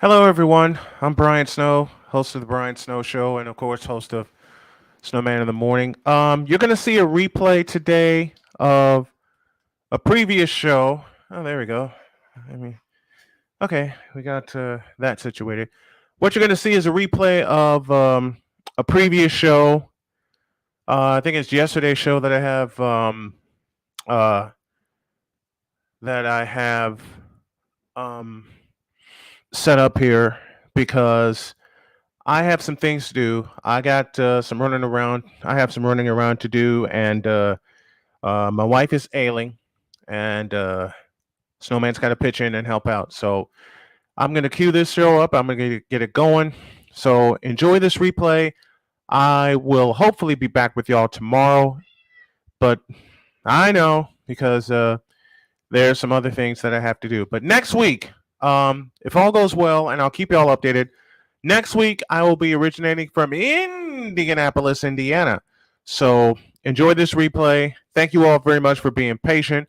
Hello, everyone. I'm Brian Snow, host of the Brian Snow Show, and of course, host of Snowman in the Morning. You're going to see a replay today of a previous show. Oh, there we go. I mean, okay, we got that situated. What you're going to see is a replay of a previous show. I think it's yesterday's show that I have uh, that I have um, set up here because I have some things to do. I got some running around. I have some running around to do, and my wife is ailing, and Snowman's got to pitch in and help out. So I'm going to cue this show up. I'm going to get it going. So enjoy this replay. I will hopefully be back with y'all tomorrow, but I know because there's some other things that I have to do. But next week, if all goes well, and I'll keep y'all updated. Next week, I will be originating from Indianapolis, Indiana. So enjoy this replay. Thank you all very much for being patient,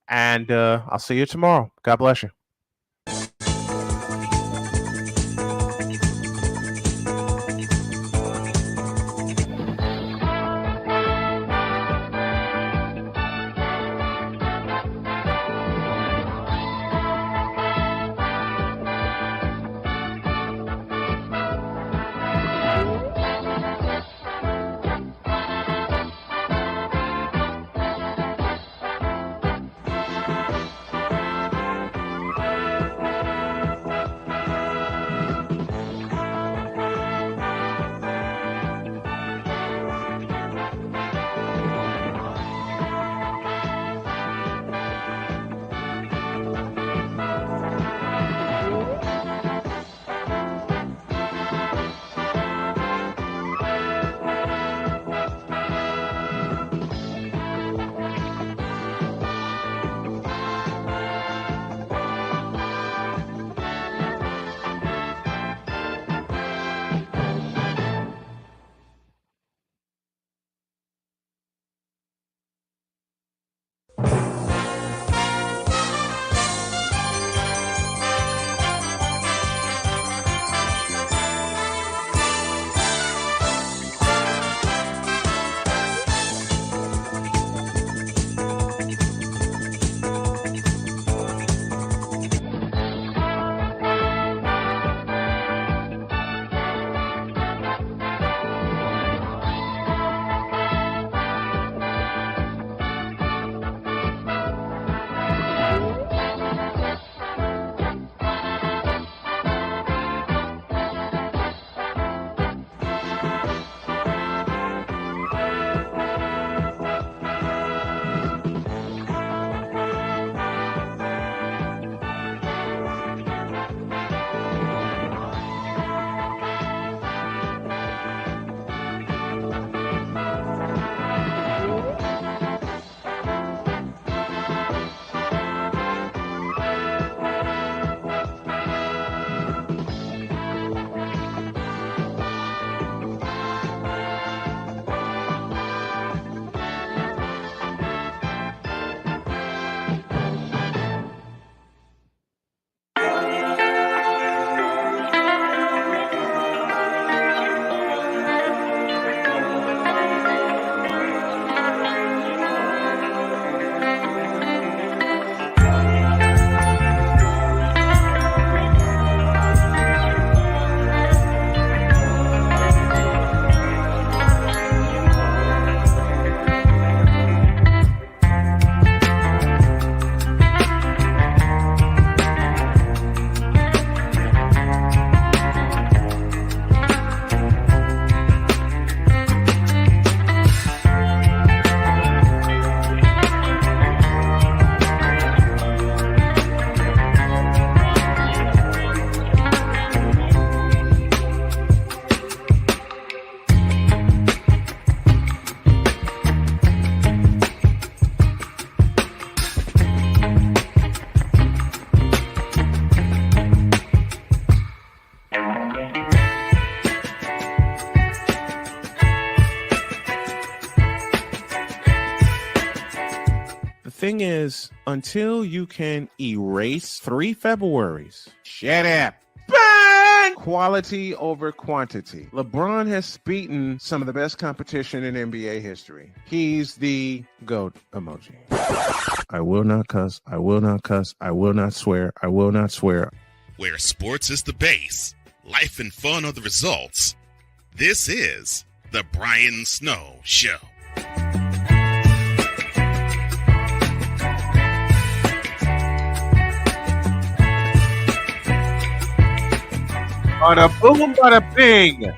and I'll see you tomorrow. God bless you. Thing is, until you can erase 3 Februaries, shut up. Quality over quantity. LeBron has beaten some of the best competition in NBA history. He's the GOAT emoji. I will not cuss. I will not cuss. I will not swear. I will not swear. Where sports is the base, life and fun are the results. This is the Brian Snow Show. Bada boom, bada bing.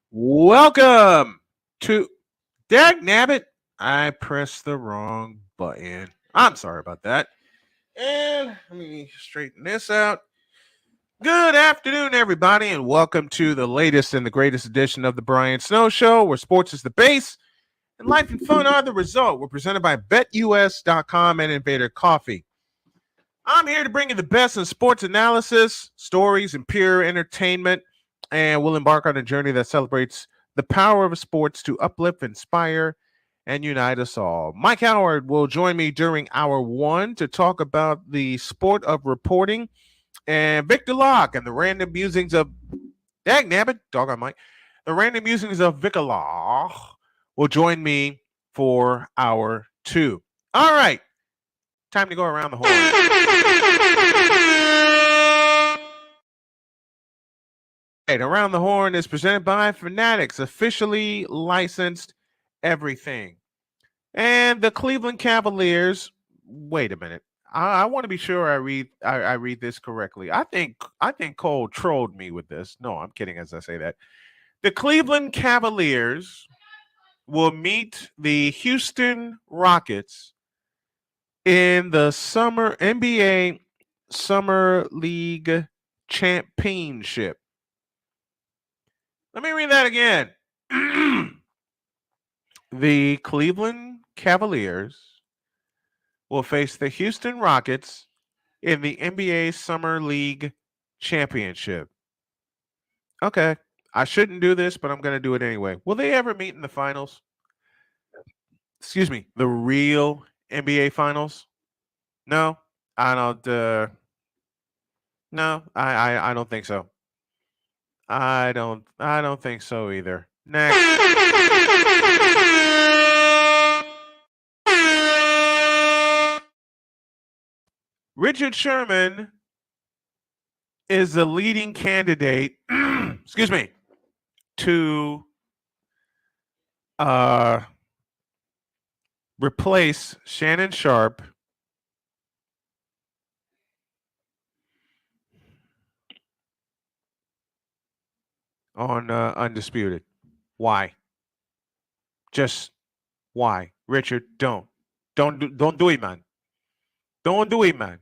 Welcome to Dag Nabbit. I pressed the wrong button. I'm sorry about that. And let me straighten this out. Good afternoon, everybody, and welcome to the latest and the greatest edition of the Brian Snow Show, where sports is the base and life and fun are the result. We're presented by BetUS.com and Invader Coffee. I'm here to bring you the best in sports analysis, stories, and pure entertainment, and we'll embark on a journey that celebrates the power of sports to uplift, inspire, and unite us all. Mike Howard will join me during hour one to talk about the sport of reporting, and Victor Locke and the random musings of Dag Nabbit, dog on Mike. The random musings of Victor Locke will join me for hour two. All right, time to go around the horn. Around the Horn is presented by Fanatics, officially licensed everything. And the Cleveland Cavaliers. Wait a minute. I want to be sure I read this correctly. I think Cole trolled me with this. No, I'm kidding as I say that. The Cleveland Cavaliers will meet the Houston Rockets in the summer NBA Summer League Championship. Let me read that again. The Cleveland Cavaliers will face the Houston Rockets in the NBA Summer League Championship. Okay. I shouldn't do this, but I'm going to do it anyway. Will they ever meet in the finals? Excuse me, the real NBA finals? No, I don't. No, I don't think so. I don't think so either. Next. Richard Sherman is the leading candidate, excuse me, to replace Shannon Sharp on Undisputed. Why? Just why? Richard, don't do it, man. Don't do it, man.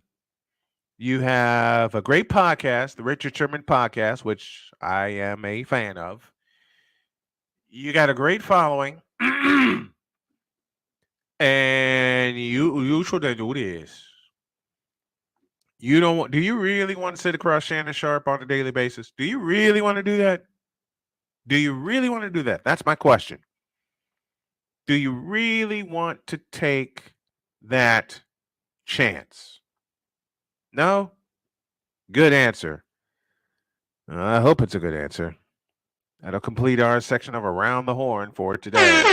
You have a great podcast, the Richard Sherman podcast, which I am a fan of. You got a great following, and you should do this. You don't want? Do you really want to sit across Shannon Sharp on a daily basis? Do you really want to do that? Do you really want to do that? That's my question. Do you really want to take that chance? No? Good answer. I hope it's a good answer. That'll complete our section of Around the Horn for today.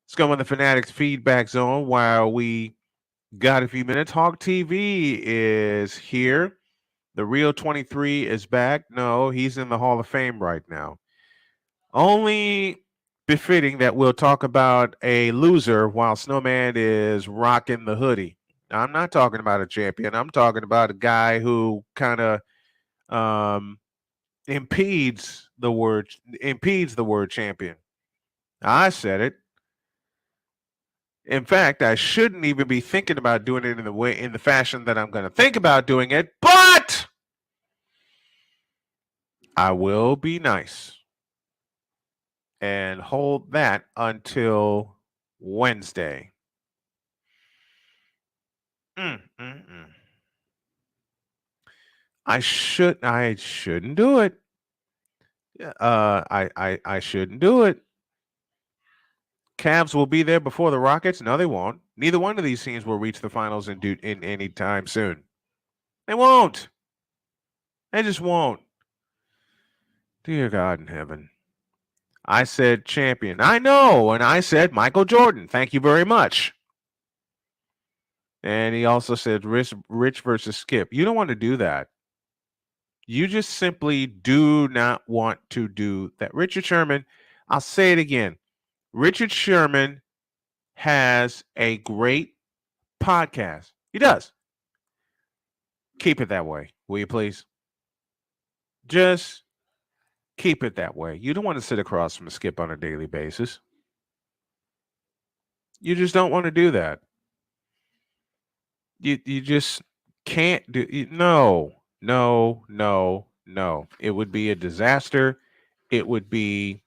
Let's go in the Fanatics feedback zone while we got a few minutes. Hawk TV is here. The Real 23 is back. No, he's in the Hall of Fame right now. Only befitting that we'll talk about a loser while Snowman is rocking the hoodie. Now, I'm not talking about a champion. I'm talking about a guy who kind of impedes the word champion. I said it. In fact, I shouldn't even be thinking about doing it in the fashion that I'm going to think about doing it, but I will be nice and hold that until Wednesday. I shouldn't do it. I shouldn't do it. Cavs will be there before the Rockets. No, they won't. Neither one of these teams will reach the finals in any time soon. They won't. They just won't. Dear God in heaven. I said champion. I know. And I said Michael Jordan. Thank you very much. And he also said Rich versus Skip. You don't want to do that. You just simply do not want to do that. Richard Sherman, I'll say it again. Richard Sherman has a great podcast. He does. Keep it that way, will you please? Just keep it that way. You don't want to sit across from Skip on a daily basis. You just don't want to do that. You just can't do no. It would be a disaster. It would be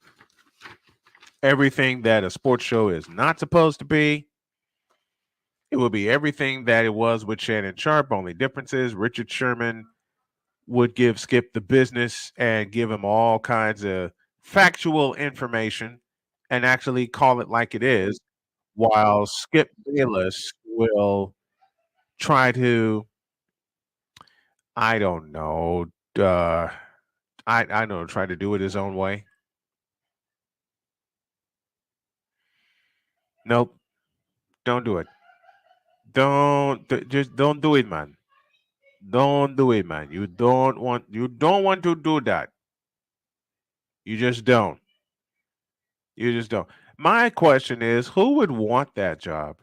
everything that a sports show is not supposed to be. It would be everything that it was with Shannon Sharp. Only difference is Richard Sherman would give Skip the business and give him all kinds of factual information and actually call it like it is, while Skip Bayless will try to, I don't know, I don't know, try to do it his own way. Nope, don't do it. Just don't do it, man. Don't do it, man. You don't want to do that. You just don't. You just don't. My question is, who would want that job?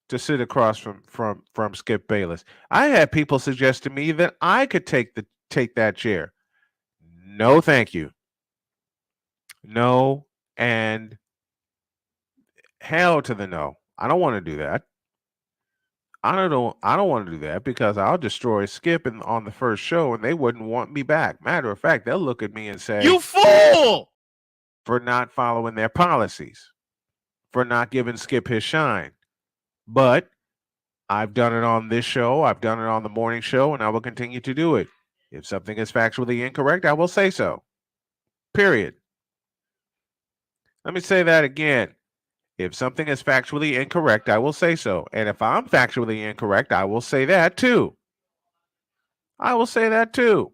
To sit across from Skip Bayless. I had people suggest to me that I could take that chair. No, thank you. No, and hell to the no. I don't want to do that. I don't want to do that because I'll destroy Skip on the first show and they wouldn't want me back. Matter of fact, they'll look at me and say, "You fool!" for not following their policies, for not giving Skip his shine. But I've done it on this show, I've done it on the morning show, and I will continue to do it. If something is factually incorrect, I will say so. Period. Let me say that again. If something is factually incorrect, I will say so. And if I'm factually incorrect, I will say that too. I will say that too.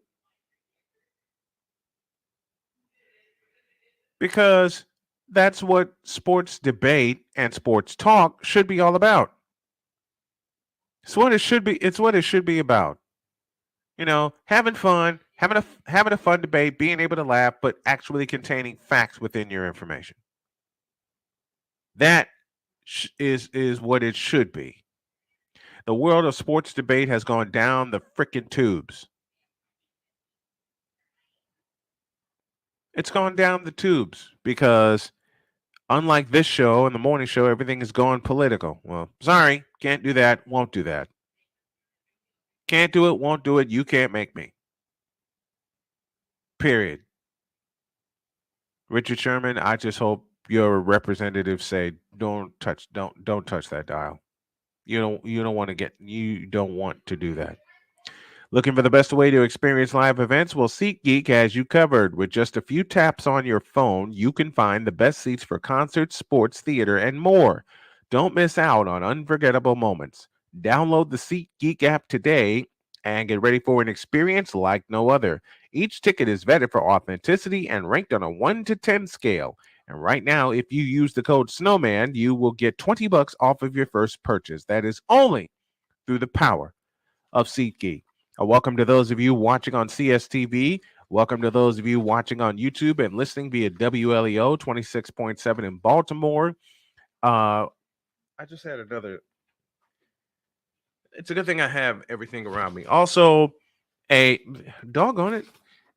Because that's what sports debate and sports talk should be all about. It's what it should be. It's what it should be about. You know, having fun, having a fun debate, being able to laugh, but actually containing facts within your information. That is what it should be. The world of sports debate has gone down the frickin' tubes. It's gone down the tubes because unlike this show and the morning show, everything is going political. Well, sorry, can't do that, won't do that. Can't do it, won't do it, you can't make me. Period. Richard Sherman, I just hope your representatives say don't touch that dial. You don't want to do that. Looking for the best way to experience live events? Well, SeatGeek has you covered. With just a few taps on your phone, you can find the best seats for concerts, sports, theater, and more. Don't miss out on unforgettable moments. Download the SeatGeek app today and get ready for an experience like no other. Each ticket is vetted for authenticity and ranked on a 1 to 10 scale. And right now, if you use the code SNOWMAN, you will get $20 off of your first purchase. That is only through the power of SeatGeek. Welcome to those of you watching on CSTV. Welcome to those of you watching on YouTube and listening via WLEO 26.7 in Baltimore. I just had another. It's a good thing I have everything around me. Also, a doggone it,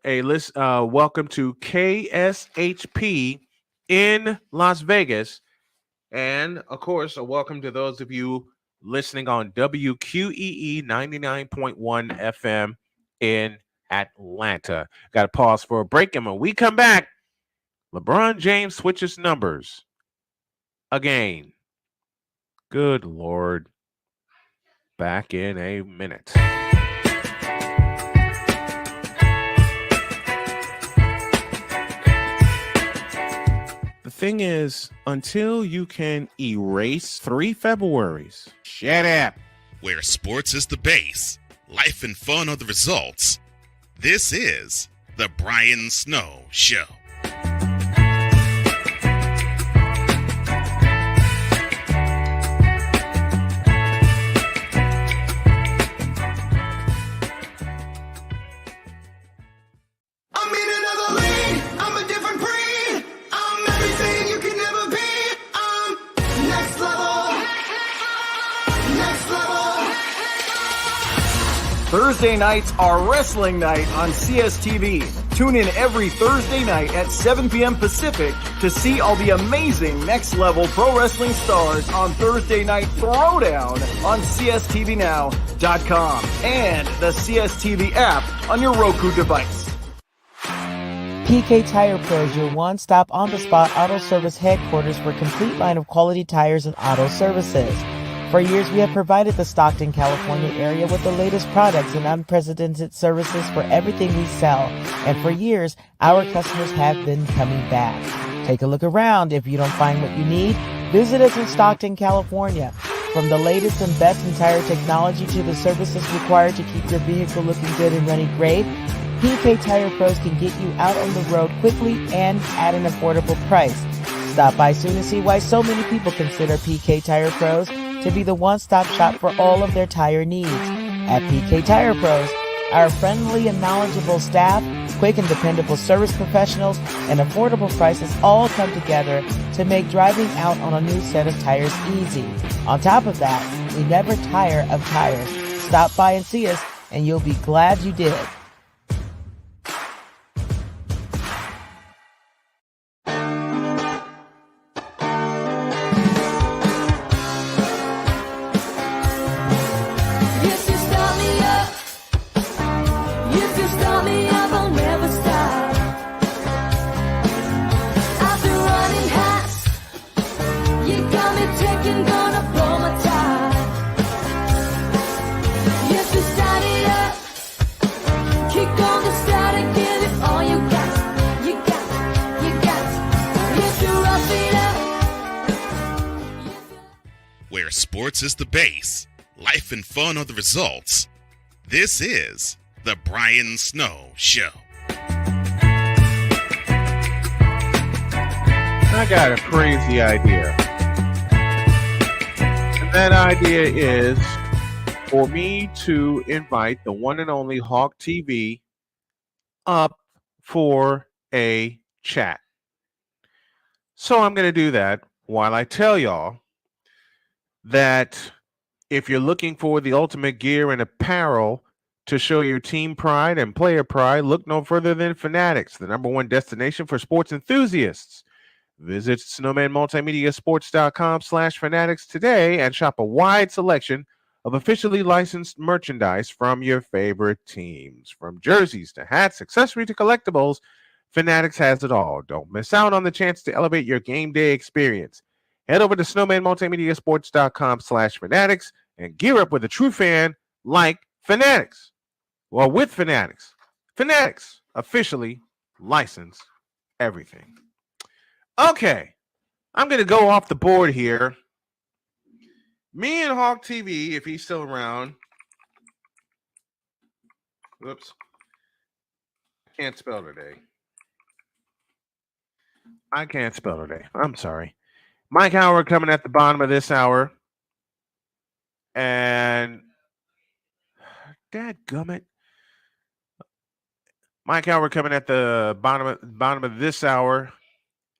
a list. Welcome to KSHP in Las Vegas, and of course, a welcome to those of you listening on WQEE 99.1 FM in Atlanta. Got to pause for a break, and when we come back, LeBron James switches numbers again. Good Lord. Back in a minute. The thing is, until you can erase 3 Februaries, shut up. Where sports is the base, life and fun are the results. This is the Brian Snow Show. Thursday nights are wrestling night on CSTV. Tune in every Thursday night at 7 p.m. Pacific to see all the amazing Next Level Pro Wrestling stars on Thursday Night Throwdown on CSTVNow.com and the CSTV app on your Roku device. PK Tire Pros, your one-stop on-the-spot auto service headquarters for a complete line of quality tires and auto services. For years, we have provided the Stockton, California area with the latest products and unprecedented services for everything we sell. And for years, our customers have been coming back. Take a look around. If you don't find what you need, visit us in Stockton, California. From the latest and best in tire technology to the services required to keep your vehicle looking good and running great, PK Tire Pros can get you out on the road quickly and at an affordable price. Stop by soon to see why so many people consider PK Tire Pros to be the one-stop shop for all of their tire needs. At PK Tire Pros, our friendly and knowledgeable staff, quick and dependable service professionals, and affordable prices all come together to make driving out on a new set of tires easy. On top of that, we never tire of tires. Stop by and see us, and you'll be glad you did. Where sports is the base, life and fun are the results. This is the Brian Snow Show. I got a crazy idea. And that idea is for me to invite the one and only Hawk TV up for a chat. So I'm going to do that while I tell y'all that if you're looking for the ultimate gear and apparel to show your team pride and player pride, look no further than Fanatics, the #1 destination for sports enthusiasts. Visit snowmanmultimediasports.com/fanatics today and shop a wide selection of officially licensed merchandise from your favorite teams. From jerseys to hats, accessories to collectibles, Fanatics has it all. Don't miss out on the chance to elevate your game day experience. Head over to snowmanmultimediasports.com/fanatics and gear up with a true fan like Fanatics. Well, with Fanatics. Fanatics officially license everything. Okay, I'm going to go off the board here. Me and Hawk TV, if he's still around. Whoops. Can't spell today. I can't spell today. I'm sorry. Mike Howard coming at the bottom of this hour. And dadgummit. Mike Howard coming at the bottom of this hour.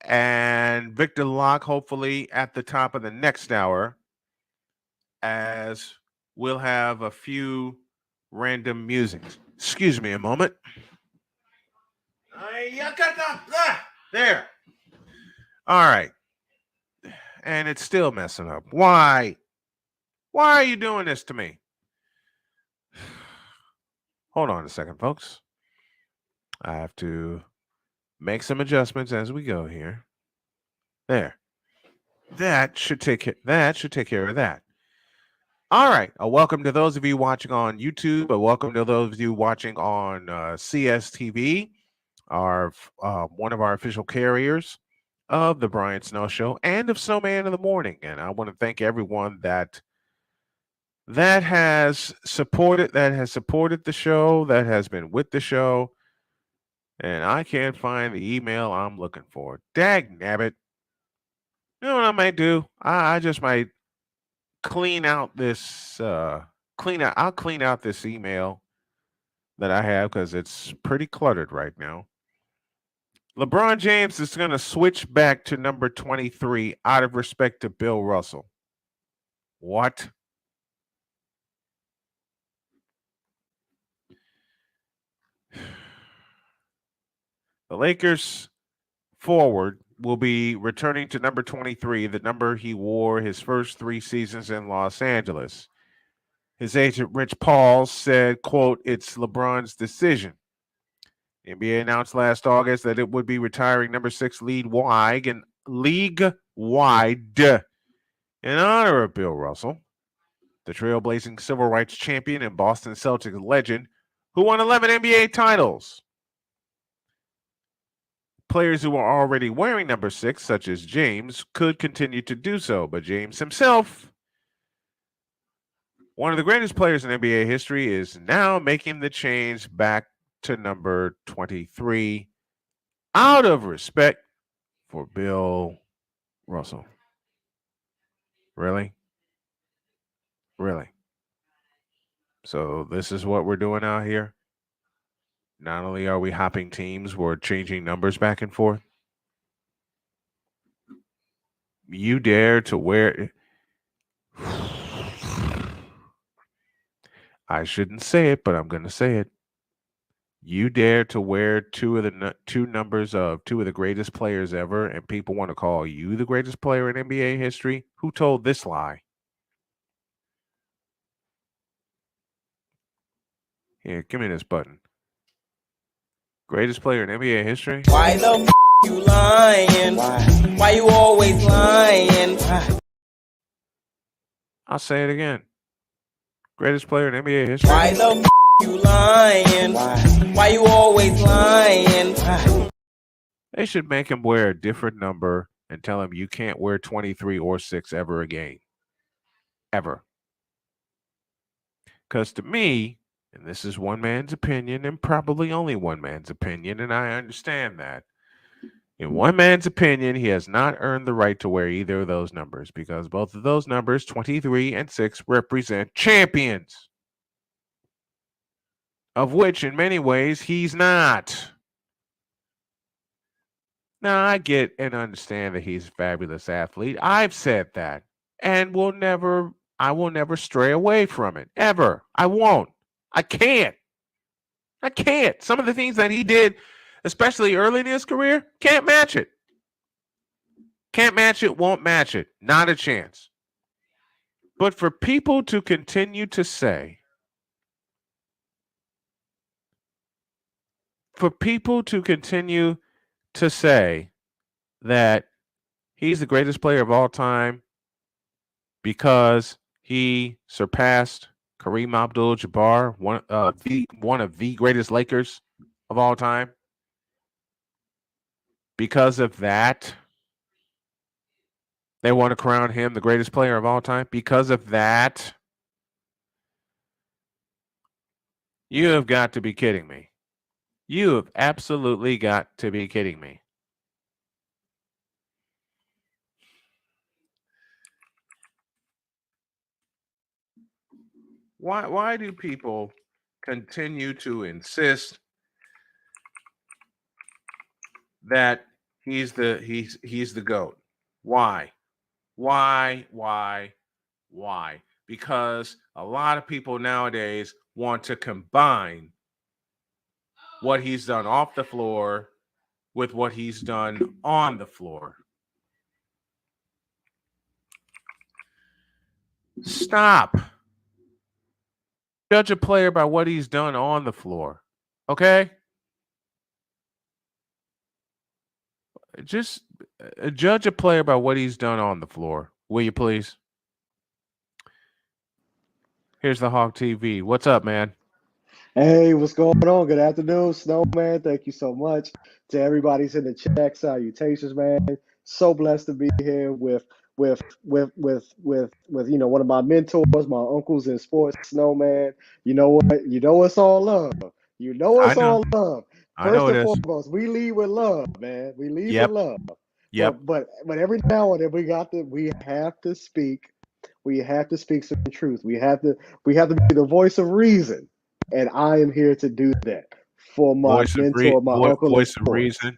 And Victor Locke hopefully at the top of the next hour. As we'll have a few random musings. Excuse me a moment. There. All right. And it's still messing up. Why? Why are you doing this to me? Hold on a second, folks. I have to make some adjustments as we go here. There. That should take care of that. All right. Welcome to those of you watching on YouTube. Welcome to those of you watching on CSTV, our one of our official carriers. of the Brian Snow Show and of Snowman in the Morning. And I want to thank everyone that has supported the show, that has been with the show. And I can't find the email I'm looking for. Dag nabbit. You know what I might do? I just might clean out this I'll clean out this email that I have because it's pretty cluttered right now. LeBron James is going to switch back to number 23 out of respect to Bill Russell. What? The Lakers forward will be returning to number 23, the number he wore his first 3 seasons in Los Angeles. His agent, Rich Paul, said, quote, "It's LeBron's decision." The NBA announced last August that it would be retiring number 6 league-wide in honor of Bill Russell, the trailblazing civil rights champion and Boston Celtics legend who won 11 NBA titles. Players who are already wearing number 6, such as James, could continue to do so, but James himself, one of the greatest players in NBA history, is now making the change back to number 23 out of respect for Bill Russell. Really? Really? So this is what we're doing out here? Not only are we hopping teams, we're changing numbers back and forth. You dare to wear... I shouldn't say it, but I'm going to say it. You dare to wear two numbers of two of the greatest players ever, and people want to call you the greatest player in NBA history? Who told this lie? Here, give me this button. Greatest player in NBA history? Why the you lying? Why you always lying? I'll say it again. Greatest player in NBA history? Why the you lying? Why you always lying? They should make him wear a different number and tell him you can't wear 23 or 6 ever again. Ever. Because to me, and this is one man's opinion and probably only one man's opinion, and I understand that. In one man's opinion, he has not earned the right to wear either of those numbers because both of those numbers, 23 and 6, represent champions, of which in many ways he's not. Now, I get and understand that he's a fabulous athlete. I've said that and I will never stray away from it, ever. I won't. I can't. Some of the things that he did, especially early in his career, can't match it. Can't match it, won't match it. Not a chance. But for people to continue to say, that he's the greatest player of all time because he surpassed Kareem Abdul-Jabbar, one of the greatest Lakers of all time. Because of that, they want to crown him the greatest player of all time. Because of that, you have got to be kidding me. You have absolutely got to be kidding me. Why do people continue to insist that he's the GOAT? Why? Because a lot of people nowadays want to combine what he's done off the floor with what he's done on the floor. Stop. Judge a player by what he's done on the floor. Okay? Just judge a player by what he's done on the floor. Will you please? Here's the Hawk TV. What's up, man? Hey, what's going on? Good afternoon, Snowman. Thank you so much to everybody's in the chat. Salutations, man. So blessed to be here with one of my mentors, my uncles in sports, Snowman. You know what? You know it's all love. You know I it's know. all love. I First know it and is. foremost, we lead with love, man. We lead with Yep. love. Yep. But every now and then we have to speak. We have to speak some truth. We have to be the voice of reason. And I am here to do that for my mentor, my uncle in Voice of sports. reason.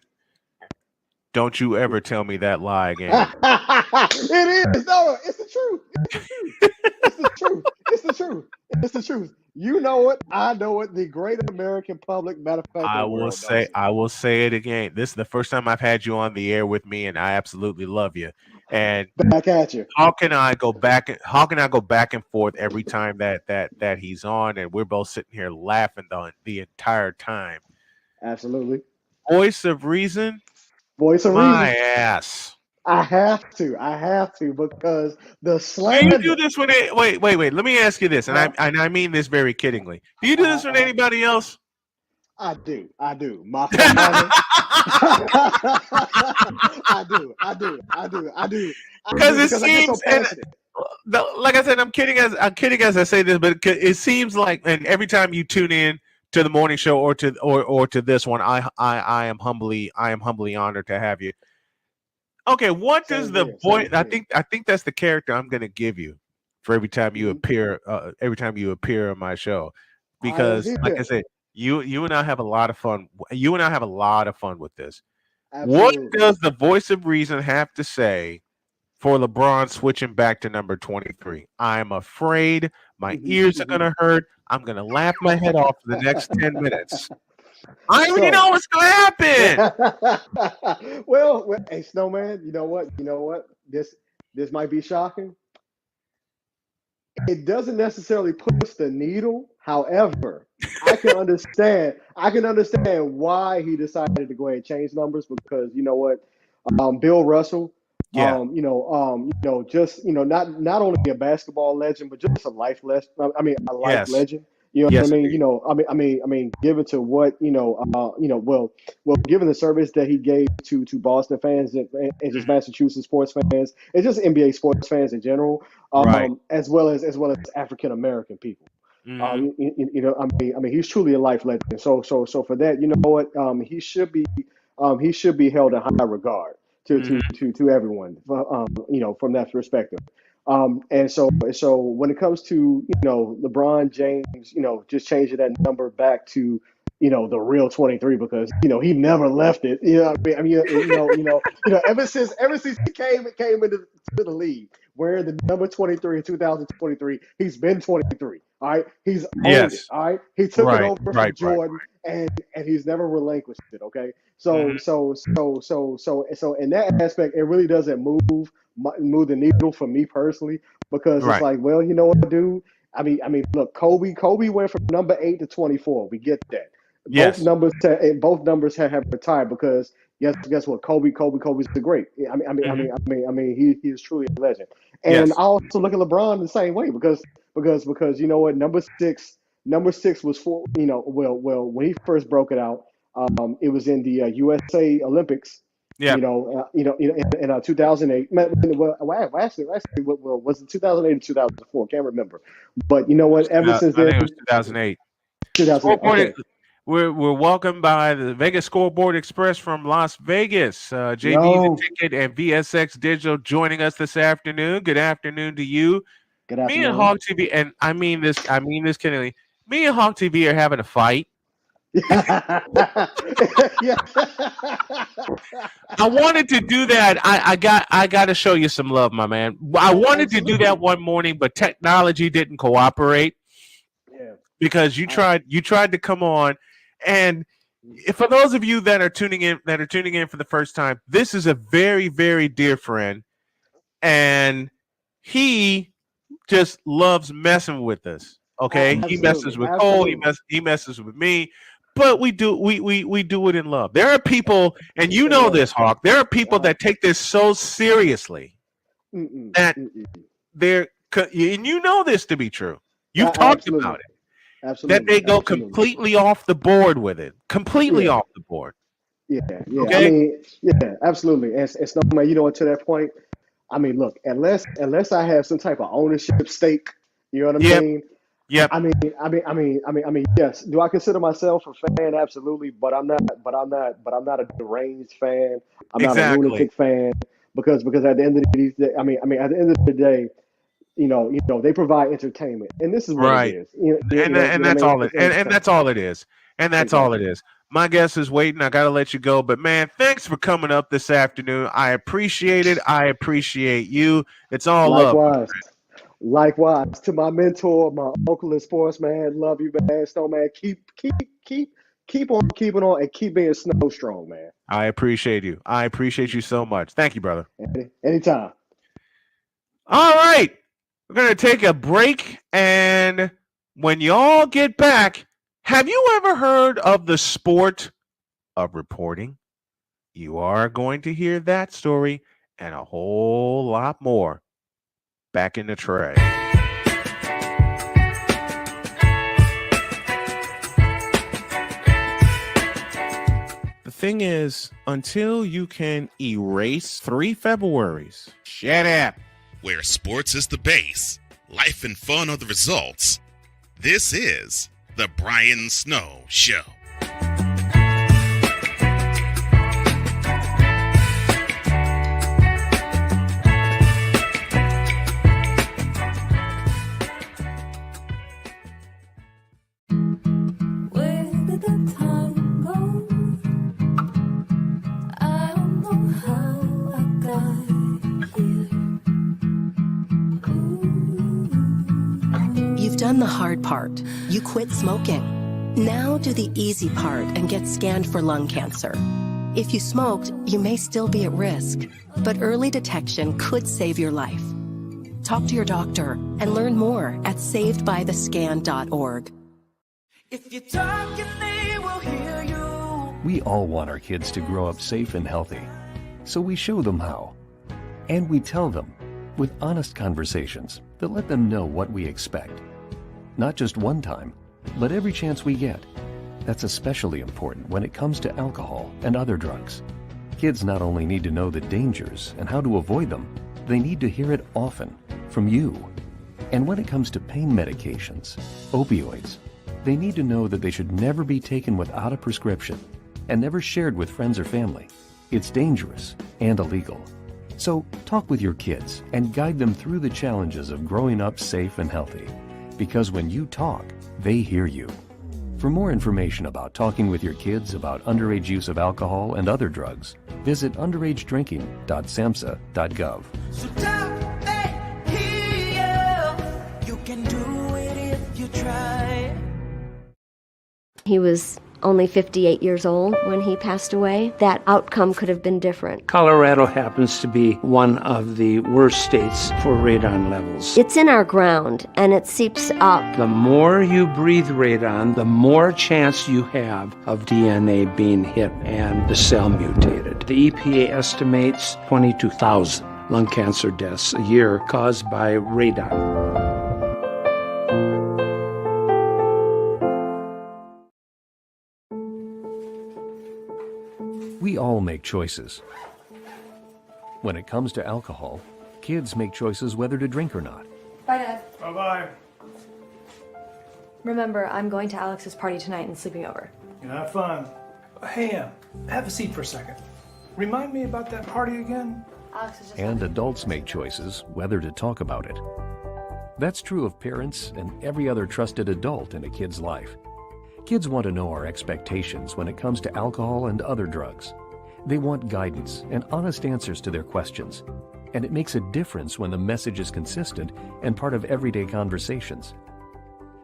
Don't you ever tell me that lie again. It is. No, it's the truth. It's the truth. It's the truth. It's the truth. It's the truth. You know it. I know it. The great American public, matter of fact, the world knows it. I will say it again. This is the first time I've had you on the air with me, and I absolutely love you. And Back at you. how can I go back? How can I go back and forth every time that he's on, and we're both sitting here laughing the entire time? Absolutely. Voice of reason, Voice of my reason. ass. I have to. I have to because the Do you do slander. this with it? Wait. Let me ask you this, and Huh? I mean this very kiddingly. Do you do Uh-huh, this with uh-huh. anybody else? I do. I do. My father. I do. I do. I do. I do. I Because do it because I get so seems, and passionate. like I said, I'm kidding as I say this, but it seems like, and every time you tune in to the morning show or to this one, I am humbly honored to have you. Okay, what does Same the here. boy? Same here. I think that's the character I'm going to give you for every time you Mhm. appear. Every time you appear on my show, I am because like I here. said, you and I have a lot of fun. You and I have a lot of fun with this. What Absolutely. does the voice of reason have to say for LeBron switching back to number 23? I'm afraid my Mhm, ears are going mhm. to hurt. I'm going to laugh my head off for the next 10 minutes. I already know So, what's going to happen. hey, Snowman, you know what? You know what? This might be shocking. It doesn't necessarily push the needle. However, I can understand. I can understand why he decided to go ahead and change numbers because you know what, Bill Russell, Yeah. just not only a basketball legend, but just a life lesson. I mean, a life Yes. legend. You know what I Yes, mean? indeed. Given to what given the service that he gave to Boston fans and just Mhm. Massachusetts sports fans, and just NBA sports fans in general, Right. as well as African American people. Hmm. He's truly a life legend. So for that, you know what, he should be held in high regard Hmm. to everyone, from that perspective. And so when it comes to LeBron James, just changing that number back to the real 23 because he never left it. Ever since he came into the league wearing the number 23 in 2023, he's been 23. All right, he's owned it. Yes. All right, he took it Right. over from Right. Jordan, and he's never relinquished it. Okay, so Hmm. so so so so so in that aspect, it really doesn't move the needle for me personally because it's Right. like, well, you know what, dude. Look, Kobe went from number 8 to 24. We get that. Both Yes. numbers, have retired because guess what? Kobe's the great. Hmm. He is truly a legend. And I Yes. also look at LeBron the same way because you know what? Number six was for when he first broke it out. It was in the USA Olympics. Yep. In 2008. Well, was it 2008 or 2004? Can't remember. But you know what? Ever since I then, think it was 2008. 2008. Scoreboard. Okay. We're welcomed by the Vegas Scoreboard Express from Las Vegas. JD the Yo, Ticket and VSX Digital joining us this afternoon. Good afternoon to you. good Me and afternoon. Hawk TV, and I mean this kiddingly. Me and Hawk TV are having a fight. Yeah. I wanted to do that. I got to show you some love, my man. I wanted to do that Absolutely. one morning, but technology didn't cooperate Yeah. because I, you tried to come on, and for those of you that are tuning in for the first time, this is a very dear friend, and he just loves messing with us. Okay, he messes absolutely. with Cole, Absolutely. he messes with me, but we do it in love. There are people, and you In know love. this, Hawk. There are people Uh-huh. that take this so seriously Mm-mm, that mm-mm. and you know this to be true. You've talked about Absolutely. it, that Absolutely. they go Absolutely. completely off the board with it, completely Yeah. off the board. Yeah, yeah. I Okay. mean, yeah, absolutely. And Snowman, you know, to that point, I mean, look, unless I have some type of ownership stake, you know what I Yep. mean? Yep. Yes. Do I consider myself a fan? Absolutely, but I'm not. But I'm not a deranged fan. I'm not a Exactly. lunatic fan because at the end of the day, at the end of the day, they provide entertainment, and this is what it Right. is. And You know what that's I mean? all it It's and that's entertainment. all it is. And that's all it Exactly. is. My guest is waiting. I gotta let you go. But man, thanks for coming up this afternoon. I appreciate it. I appreciate you. It's all love. Likewise. Likewise to my mentor, my uncle in sports, man. Love you, man. Stone, man. Keep on keeping on and keep being snow strong, man. I appreciate you. I appreciate you so much. Thank you, brother. Anytime. All right. We're gonna take a break, and when y'all get back, have you ever heard of the sport of reporting? You are going to hear that story and a whole lot more back in the tray. The thing is, until you can erase 3 Februaries, shut up. Where sports is the base, life and fun are the results. This is The Brian Snow Show. Where did the time go? I don't know how I got here. You've done the hard part. You quit smoking. Now do the easy part and get scanned for lung cancer. If you smoked, you may still be at risk, but early detection could save your life. Talk to your doctor and learn more at savedbythescan.org. If you're talking, they will hear you. We all want our kids to grow up safe and healthy, so we show them how. And we tell them with honest conversations that let them know what we expect. Not just one time, but every chance we get. That's especially important when it comes to alcohol and other drugs. Kids not only need to know the dangers and how to avoid them, they need to hear it often from you. And when it comes to pain medications, opioids, they need to know that they should never be taken without a prescription and never shared with friends or family. It's dangerous and illegal. So talk with your kids and guide them through the challenges of growing up safe and healthy. Because when you talk, they hear you. For more information about talking with your kids about underage use of alcohol and other drugs, visit underagedrinking.samhsa.gov. So talk, they hear you. You can do it if you try. He was only 58 years old when he passed away. That outcome could have been different. Colorado happens to be one of the worst states for radon levels. It's in our ground and it seeps up. The more you breathe radon, the more chance you have of DNA being hit and the cell mutated. The EPA estimates 22,000 lung cancer deaths a year caused by radon. We all make choices. When it comes to alcohol, kids make choices whether to drink or not. Bye, Dad. Bye-bye. Remember, I'm going to Alex's party tonight and sleeping over. You have fun. Hey, have a seat for a second. Remind me about that party again? Alex is just And adults make choices whether to talk about it. That's true of parents and every other trusted adult in a kid's life. Kids want to know our expectations when it comes to alcohol and other drugs. They want guidance and honest answers to their questions. And it makes a difference when the message is consistent and part of everyday conversations.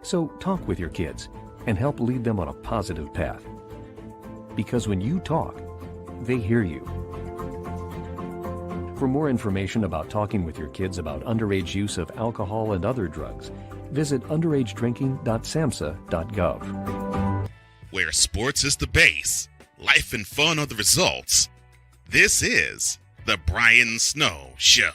So talk with your kids and help lead them on a positive path. Because when you talk, they hear you. For more information about talking with your kids about underage use of alcohol and other drugs, visit underagedrinking.samhsa.gov. Where sports is the base, life and fun are the results. This is The Brian Snow Show.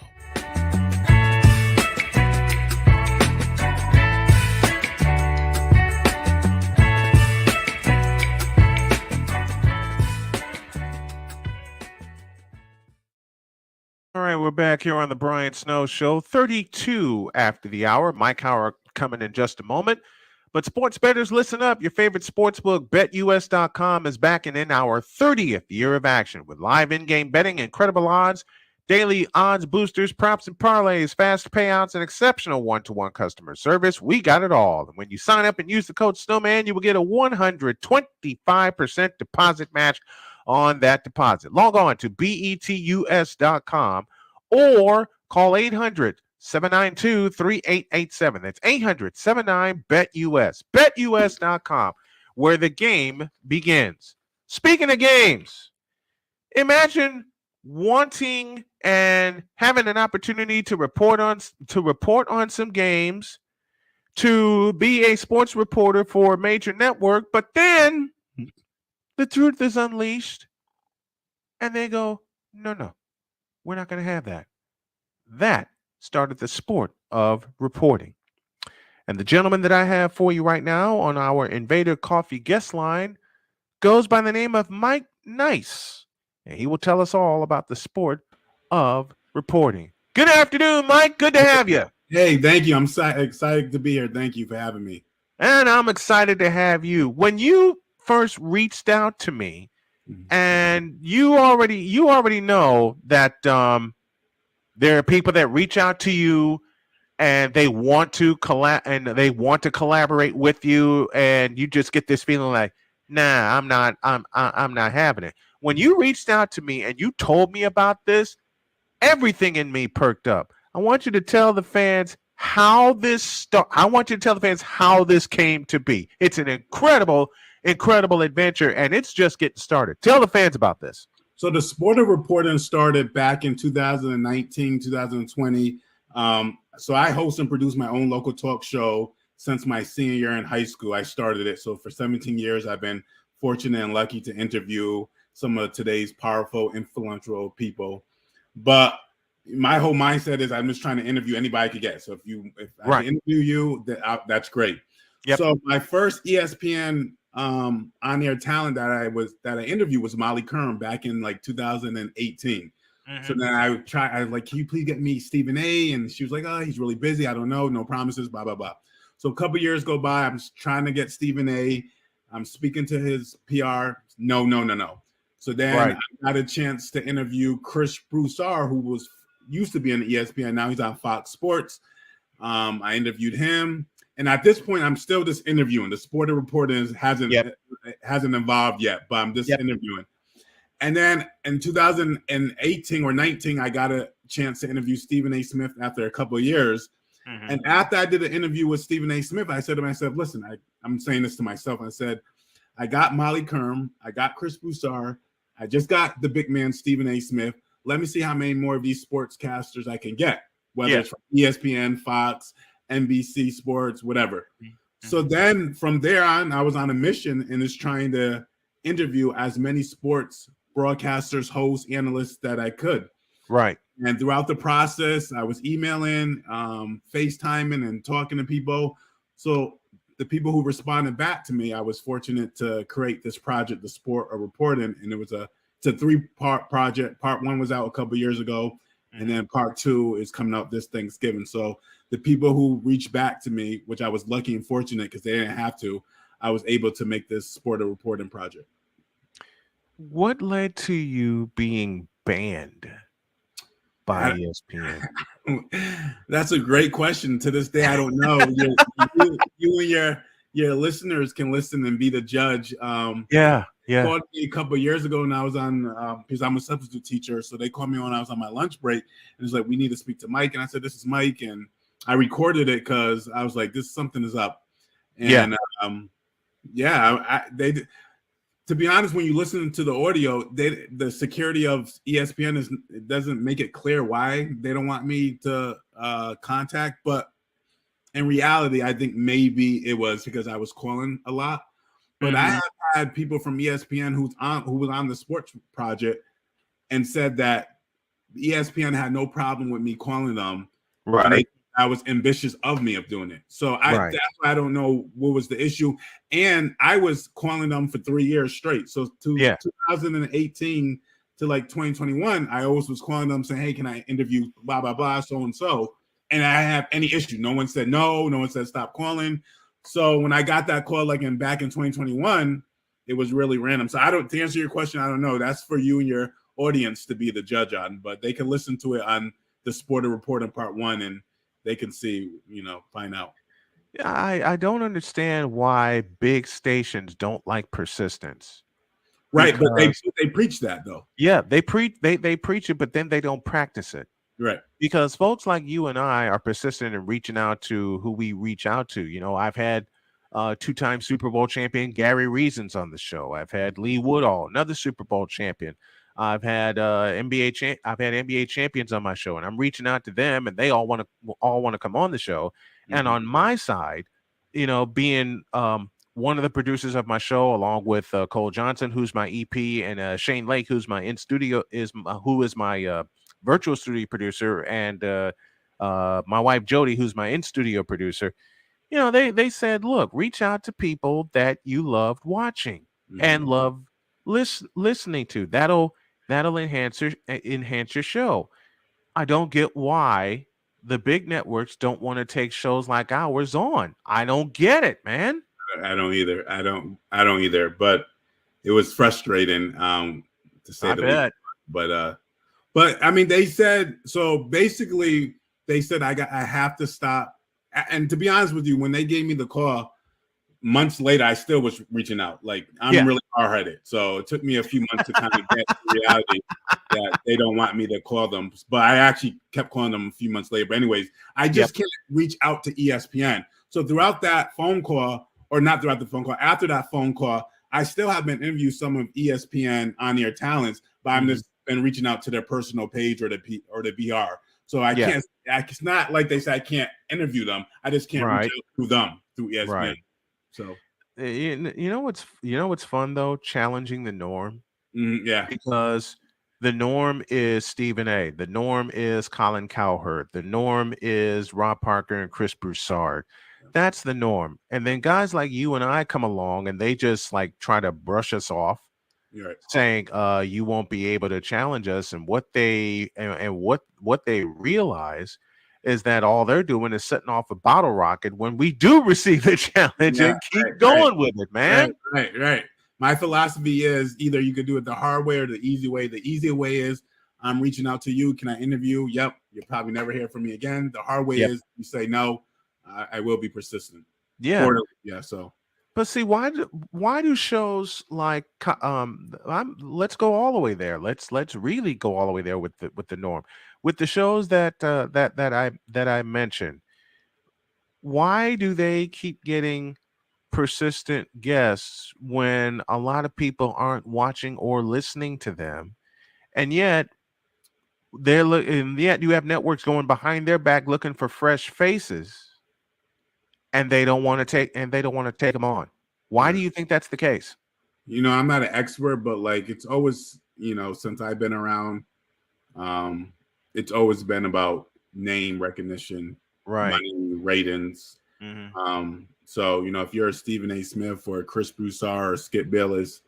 right, we're back here on the Brian Snow Show, 32 after the hour. Mike Howard coming in just a moment. But sports bettors, listen up. Your favorite sportsbook, BetUS.com, is back and in our 30th year of action with live in-game betting, incredible odds, daily odds boosters, props and parlays, fast payouts, and exceptional one-to-one customer service. We got it all. And when you sign up and use the code Snowman, you will get a 125% deposit match on that deposit. Log on to betus.com or call 800-792-3887. That's 800-79-BET-US. BetUS.com, where the game begins. Speaking of games, imagine wanting and having an opportunity to report on some games, to be a sports reporter for a major network, but then the truth is unleashed, and they go, no, we're not going to have that. That started the sport of reporting. And the gentleman that I have for you right now on our Invader Coffee guest line goes by the name of Mike Nice, and he will tell us all about the sport of reporting. Good afternoon, Mike. Good to have you. Hey, thank you. I'm excited to be here. Thank you for having me. And I'm excited to have you. When you first reached out to me, and you already know that there are people that reach out to you and they want to collaborate with you, and you just get this feeling like, nah, I'm not having it. When you reached out to me and you told me about this, everything in me perked up. I want you to tell the fans how this came to be. It's an incredible adventure, and it's just getting started. Tell the fans about this. So the sport of reporting started back in 2019, 2020. So I host and produce my own local talk show since my senior year in high school. I started it. So for 17 years, I've been fortunate and lucky to interview some of today's powerful, influential people. But my whole mindset is I'm just trying to interview anybody I could get. So if I can interview you, that's great. Yep. So my first ESPN on-air talent that I interviewed was Molly Kern back in like 2018. So then I was like, can you please get me Stephen A? And she was like, oh, he's really busy. I don't know. No promises, blah, blah, blah. So a couple years go by. I'm trying to get Stephen A. I'm speaking to his PR. No. So then I got a chance to interview Chris Broussard, who used to be on ESPN. Now he's on Fox Sports. I interviewed him. And at this point, I'm still just interviewing. The sport of reporting hasn't evolved yet, but I'm just interviewing. And then in 2018 or 19, I got a chance to interview Stephen A. Smith after a couple of years. And after I did an interview with Stephen A. Smith, I said to myself, listen, I'm saying this to myself. I said, I got Molly Kern. I got Chris Broussard. I just got the big man, Stephen A. Smith. Let me see how many more of these sportscasters I can get, whether it's from ESPN, Fox, NBC Sports, whatever. So then from there on, I was on a mission and is trying to interview as many sports broadcasters, hosts, analysts that I could. Right. And throughout the process, I was emailing, FaceTiming, and talking to people. So the people who responded back to me, I was fortunate to create this project, The Sport of Reporting. And it's a 3-part project. Part 1 was out a couple years ago. And then part 2 is coming out this Thanksgiving. So the people who reached back to me, which I was lucky and fortunate because they didn't have to, I was able to make this Sport of Reporting project. What led to you being banned by ESPN? That's a great question. To this day, I don't know. you and your listeners can listen and be the judge. Yeah. Called me a couple of years ago, and I was on because I'm a substitute teacher, so they called me when I was on my lunch break, and it's like, we need to speak to Mike. And I said, this is Mike, and I recorded it because I was like, something is up. And they. To be honest, when you listen to the audio, the security of ESPN doesn't make it clear why they don't want me to contact. But in reality, I think maybe it was because I was calling a lot. But I have had people from ESPN who was on the sports project and said that ESPN had no problem with me calling them. Right. I was ambitious of me of doing it. So that's why I don't know what was the issue. And I was calling them for 3 years straight. So 2018 to like 2021, I always was calling them saying, hey, can I interview blah, blah, blah, so and so. And I have any issue. No one said no. No one said stop calling. So when I got that call back in 2021, it was really random. So to answer your question, I don't know. That's for you and your audience to be the judge on, but they can listen to it on the Sport Report in Part 1 and they can see, find out. Yeah, I don't understand why big stations don't like persistence. Right, but they Because preach that though. yeah, they preach it, but then they don't practice it. Right. Because folks like you and I are persistent in reaching out to who we reach out to. I've had two-time Super Bowl champion Gary Reasons on the show. I've had Lee Woodall, another Super Bowl champion. I've had NBA champions on my show, and I'm reaching out to them, and they all want to come on the show. And on my side, being one of the producers of my show, along with Cole Johnson, who's my EP, and Shane Lake, who's my who is my virtual studio producer, and my wife Jody, who's my in-studio producer. They said, look, reach out to people that you loved watching and love listening to. That'll enhance your show. I don't get why the big networks don't want to take shows like ours on. I don't get it, man. I don't either. I don't either. But it was frustrating, to say the least. But I mean, they said so. Basically, they said I have to stop. And to be honest with you, when they gave me the call months later, I still was reaching out. Like I'm really hard-headed, so it took me a few months to kind of get to reality that they don't want me to call them. But I actually kept calling them a few months later. But anyways, I just can't reach out to ESPN. So throughout that phone call, or not throughout the phone call, after that phone call, I still have been interviewing some of ESPN on-air talents, but I'm just been reaching out to their personal page or the BR. So I can't. It's not like they say I can't interview them. I just can't reach out to them through ESPN. Right. So you know what's fun though? Challenging the norm. Yeah. Because the norm is Stephen A. The norm is Colin Cowherd. The norm is Rob Parker and Chris Broussard. That's the norm. And then guys like you and I come along and they just like try to brush us off, saying you won't be able to challenge us. And what they realize is that all they're doing is setting off a bottle rocket when we do receive the challenge and keep going with it, man. Right. My philosophy is either you could do it the hard way or the easy way. The easy way is I'm reaching out to you. Can I interview? Yep. You'll probably never hear from me again. The hard way is you say no. I will be persistent. Yeah. So. But see, why do shows like let's go all the way there. Let's really go all the way there with the norm. With the shows that I mentioned, why do they keep getting persistent guests when a lot of people aren't watching or listening to them, and yet you have networks going behind their back looking for fresh faces, and they don't want to take them on. Why do you think that's the case? I'm not an expert, but like it's always, since I've been around, it's always been about name recognition, money, ratings. So, if you're a Stephen A. Smith or Chris Broussard or Skip Bayless,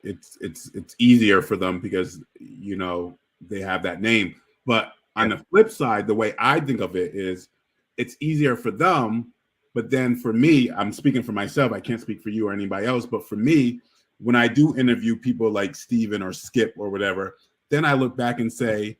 it's easier for them because, they have that name. But on the flip side, the way I think of it is it's easier for them. But then for me, I'm speaking for myself. I can't speak for you or anybody else. But for me, when I do interview people like Steven or Skip or whatever, then I look back and say,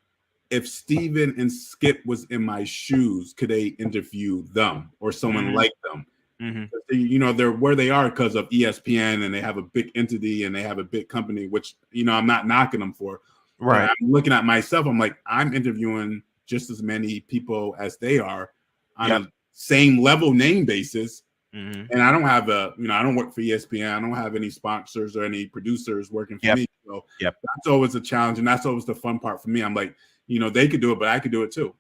if Steven and Skip was in my shoes, could they interview them or someone like them? They're where they are because of ESPN, and they have a big entity and they have a big company, which, I'm not knocking them for. Right. But I'm looking at myself. I'm like, I'm interviewing just as many people as they are on a same level name basis. And I don't have I don't work for ESPN. I don't have any sponsors or any producers working for me. So that's always a challenge. And that's always the fun part for me. I'm like, they could do it, but I could do it too.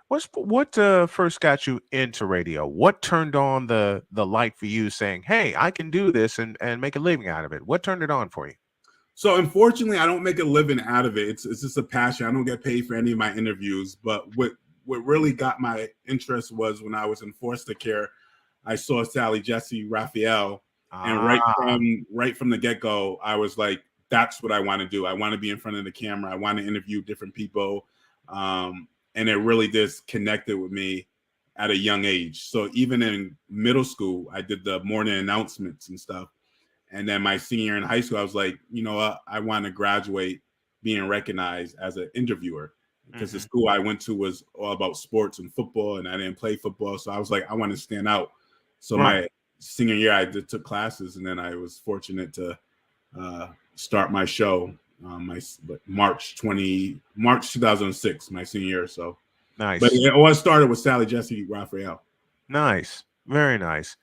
What first got you into radio? What turned on the light for you saying, hey, I can do this and make a living out of it? What turned it on for you? So unfortunately, I don't make a living out of it. It's just a passion. I don't get paid for any of my interviews. But what really got my interest was when I was in foster care. I saw Sally Jesse Raphael, and right from the get-go, I was like that's what I want to do. I want to be in front of the camera. I want to interview different people. And it really just connected with me at a young age. So even in middle school, I did the morning announcements and stuff. And then my senior year in high school, I was like, you know what? I want to graduate being recognized as an interviewer, because the school I went to was all about sports and football, and I didn't play football. So I was like, I want to stand out. So my senior year, I took classes, and then I was fortunate to start my show March 2006, my senior year. So Nice. But it all started with Sally Jesse Raphael. Nice. Very nice.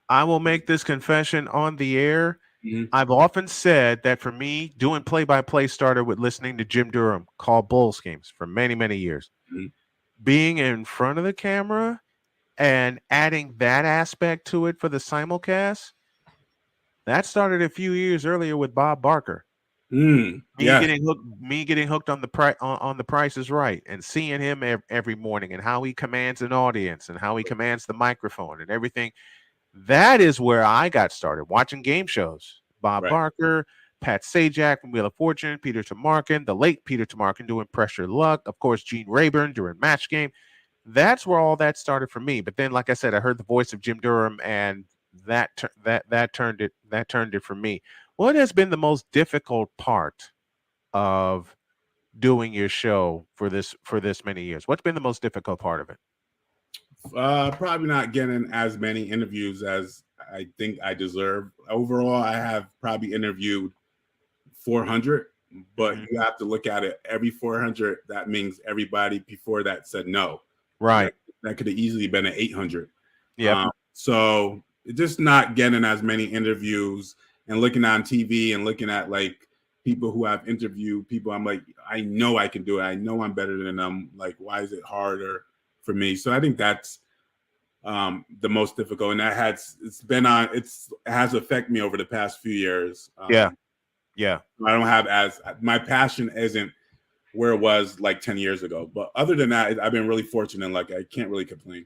I will make this confession on the air. Mm-hmm. I've often said that for me, doing play-by-play started with listening to Jim Durham call Bulls games for many, many years. Mm-hmm. Being in front of the camera and adding that aspect to it for the simulcast, that started a few years earlier with Bob Barker. Me getting hooked on the Price is Right, and seeing him every morning, and how he commands an audience, and how he commands the microphone and everything. That is where I got started watching game shows. Bob Barker, Pat Sajak from Wheel of Fortune, Peter Tamarkin, the late Peter Tamarkin doing Pressure Luck, of course, Gene Rayburn during Match Game. That's where all that started for me. But then, like I said, I heard the voice of Jim Durham, and that turned it for me. What has been the most difficult part of doing your show for this many years? What's been the most difficult part of it? Probably not getting as many interviews as I think I deserve. Overall, I have probably interviewed 400, but you have to look at it. Every 400, that means everybody before that said no. Right. That could have easily been an 800. Yeah. So just not getting as many interviews, and looking on TV and looking at like people who have interviewed people. I'm like, I know I can do it. I know I'm better than them. Like, why is it harder for me? So I think that's the most difficult, and that has affected me over the past few years. Yeah. I don't have my passion isn't where it was like 10 years ago. But other than that, I've been really fortunate. Like, I can't really complain.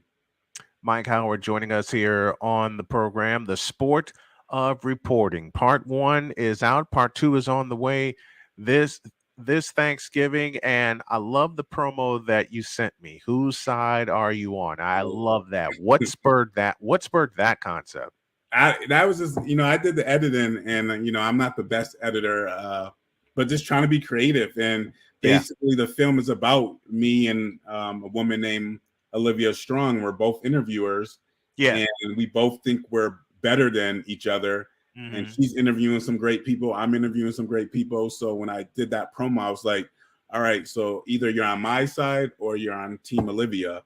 Mike Howard joining us here on the program, The Sport of Reporting. Part 1 is out. Part 2 is on the way this Thanksgiving, and I love the promo that you sent me. Whose side are you on? I love that. What spurred that? What spurred that concept? That was just, I did the editing, and I'm not the best editor, but just trying to be creative. And basically, the film is about me and a woman named Olivia Strong. We're both interviewers, and we both think we're better than each other. And she's interviewing some great people. I'm interviewing some great people. So when I did that promo, I was like, all right, so either you're on my side or you're on Team Olivia,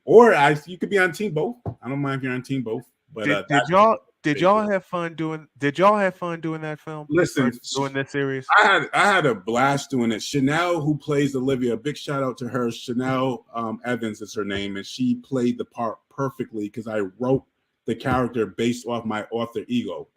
or you could be on Team both. I don't mind if you're on Team both. But did y'all have fun doing that film? Listen, doing this series? I had a blast doing it. Chanel, who plays Olivia, big shout out to her. Chanel Evans is her name, and she played the part perfectly because I wrote the character based off my author ego,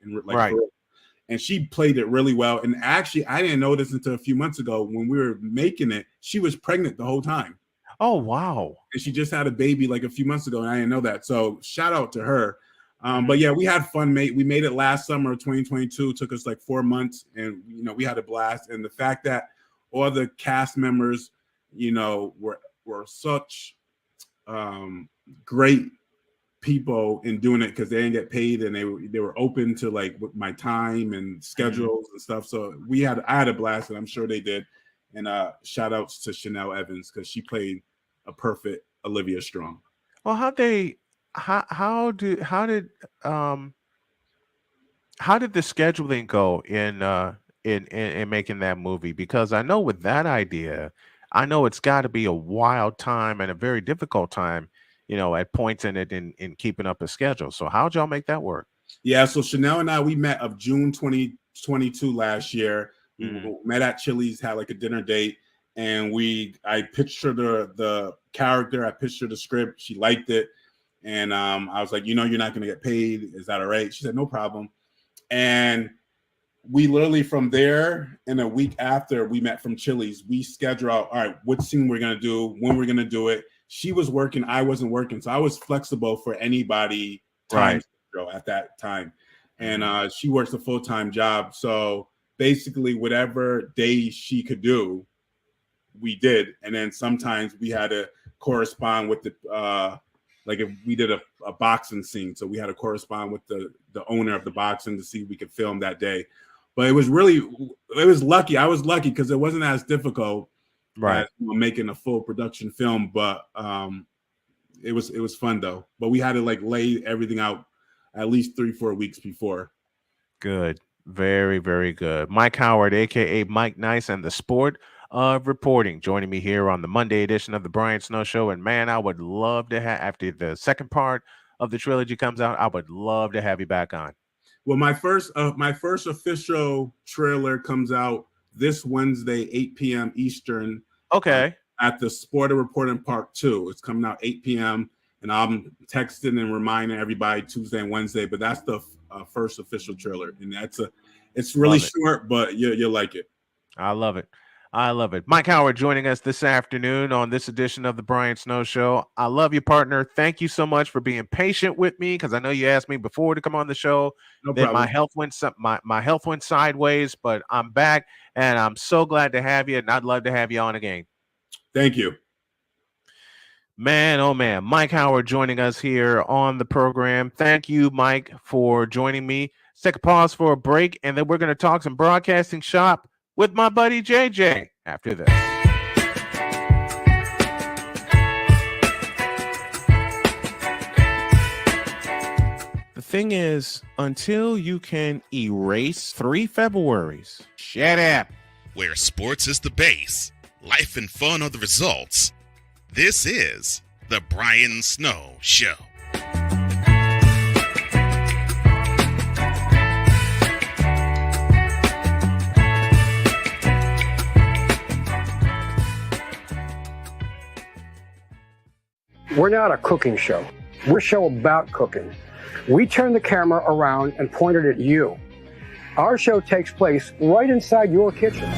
and she played it really well. And actually, I didn't know this until a few months ago when we were making it. She was pregnant the whole time. Oh wow! And she just had a baby like a few months ago, and I didn't know that. So shout out to her. But yeah, we had fun, mate. We made it last summer, 2022. It took us like 4 months, and we had a blast. And the fact that all the cast members, were such great people in doing it because they didn't get paid, and they were open to like my time and schedules and stuff. So I had a blast, and I'm sure they did. And shout outs to Chanel Evans because she played a perfect Olivia Strong. Well, how did the scheduling go in making that movie? Because I know with that idea, I know it's got to be a wild time and a very difficult time, at points in it in keeping up a schedule. So how'd y'all make that work? Yeah, so Chanel and I, we met of June 2022 last year. We met at Chili's, had like a dinner date, and I pitched her the character, I pitched her the script, she liked it, and I was like, you're not going to get paid, is that all right? She said, no problem. And we literally from there, in a week after we met from Chili's, we scheduled out, all right, what scene we're going to do, when we're going to do it. She was working, I wasn't working, so I was flexible for anybody time at that time. And she works a full-time job, so basically whatever day she could do, we did. And then sometimes we had to correspond with the like if we did a boxing scene, so we had to correspond with the owner of the boxing to see if we could film that day. But it was lucky. I was lucky because it wasn't as difficult as making a full production film. But it was fun though. But we had to like lay everything out at least 3-4 weeks before. Good. Very, very good. Mike Howard, aka Mike Nice, and the sport of reporting, joining me here on the Monday edition of the Brian Snow Show. And man, I would love to have, after the second part of the trilogy comes out, I would love to have you back on. Well, my first official trailer comes out this Wednesday, 8 p.m. Eastern. Okay. At the Sport of Reporting Part 2. It's coming out 8 p.m. and I'm texting and reminding everybody Tuesday and Wednesday. But that's the first official trailer, and it's really short, but you'll like it. I love it. I love it. Mike Howard joining us this afternoon on this edition of the Brian Snow Show. I love you, partner. Thank you so much for being patient with me, because I know you asked me before to come on the show. No then problem. my health went sideways, but I'm back, and I'm so glad to have you, and I'd love to have you on again. Thank you. Man, oh man, Mike Howard joining us here on the program. Thank you, Mike, for joining me. Let's take a pause for a break, and then we're going to talk some broadcasting shop with my buddy JJ after this. The thing is, until you can erase 3 Februaries, shut up. Where sports is the base, life and fun are the results. This is the Brian Snow Show. We're not a cooking show. We're a show about cooking. We turn the camera around and point it at you. Our show takes place right inside your kitchen.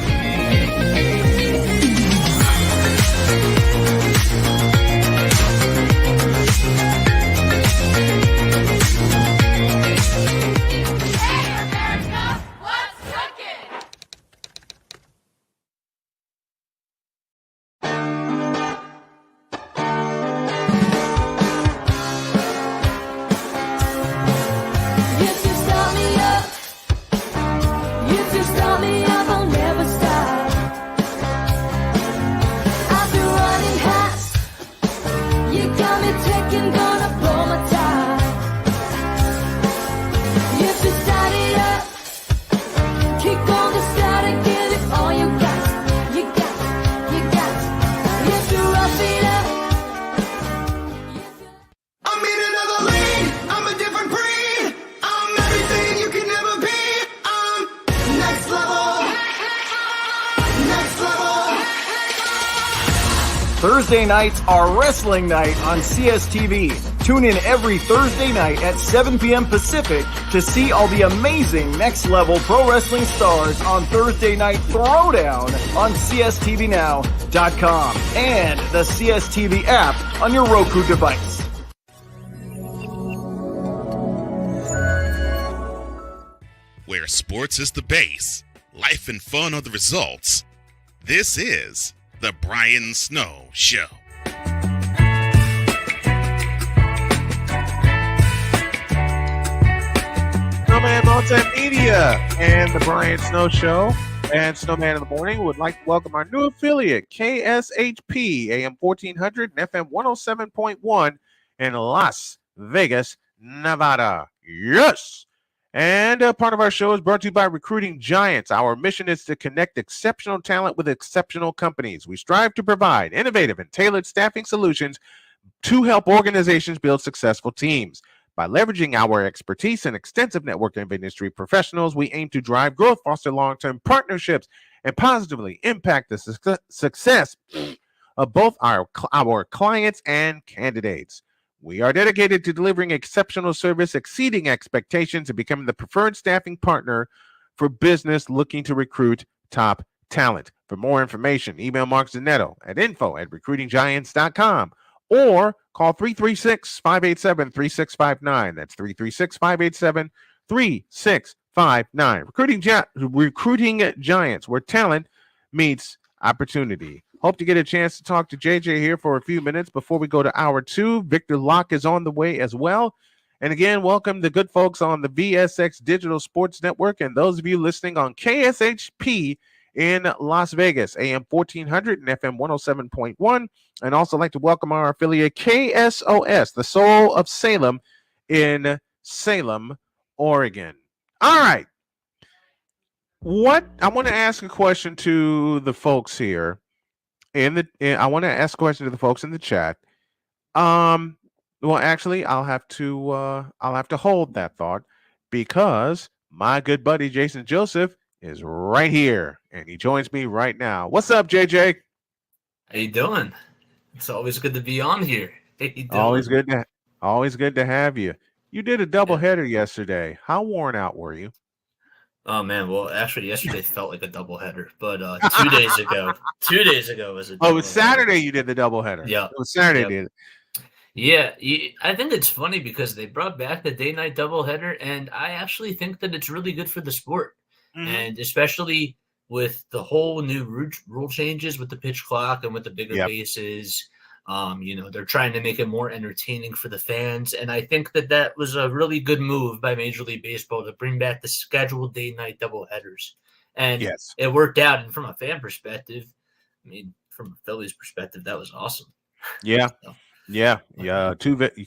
Thursday nights are wrestling night on CSTV. Tune in every Thursday night at 7 p.m. Pacific to see all the amazing next level pro wrestling stars on Thursday Night Throwdown on CSTVNow.com and the CSTV app on your Roku device. Where sports is the base, life and fun are the results. This is the Brian Snow Show. Snowman Multimedia and the Brian Snow Show and Snowman in the Morning would like to welcome our new affiliate, KSHP, AM 1400 and FM 107.1 in Las Vegas, Nevada. Yes! And part of our show is brought to you by Recruiting Giants. Our mission is to connect exceptional talent with exceptional companies. We strive to provide innovative and tailored staffing solutions to help organizations build successful teams. By leveraging our expertise and extensive network of industry professionals, we aim to drive growth, foster long-term partnerships, and positively impact the success of both our clients and candidates. We are dedicated to delivering exceptional service, exceeding expectations, and becoming the preferred staffing partner for business looking to recruit top talent. For more information, email Mark Zanetto at info@recruitinggiants.com or call 336-587-3659. That's 336-587-3659. 888-848-5259. Recruiting Giants, where talent meets opportunity. Hope to get a chance to talk to JJ here for a few minutes before we go to hour 2. Victor Locke is on the way as well. And again, welcome the good folks on the VSX Digital Sports Network and those of you listening on KSHP in Las Vegas, AM 1400 and FM 107.1. And also like to welcome our affiliate KSOS, the Soul of Salem in Salem, Oregon. All right. I want to ask a question to the folks here I want to ask a question to the folks in the chat. Well, actually, I'll have to hold that thought because my good buddy Jason Joseph is right here and he joins me right now. What's up, JJ? How you doing? It's always good to be on here. How you doing? Always good to have you. You did a doubleheader yesterday. How worn out were you? Oh man, well actually yesterday felt like a doubleheader, but 2 days ago was a doubleheader. Oh, it was Saturday you did the doubleheader. Yeah. It was Saturday did. Yeah, I think it's funny because they brought back the day-night doubleheader, and I actually think that it's really good for the sport, and especially with the whole new rule changes with the pitch clock and with the bigger bases. They're trying to make it more entertaining for the fans, and I think that was a really good move by Major League Baseball to bring back the scheduled day-night doubleheaders, and it worked out. And from a fan perspective, I mean, from a Phillies perspective, that was awesome. Yeah. Yeah. You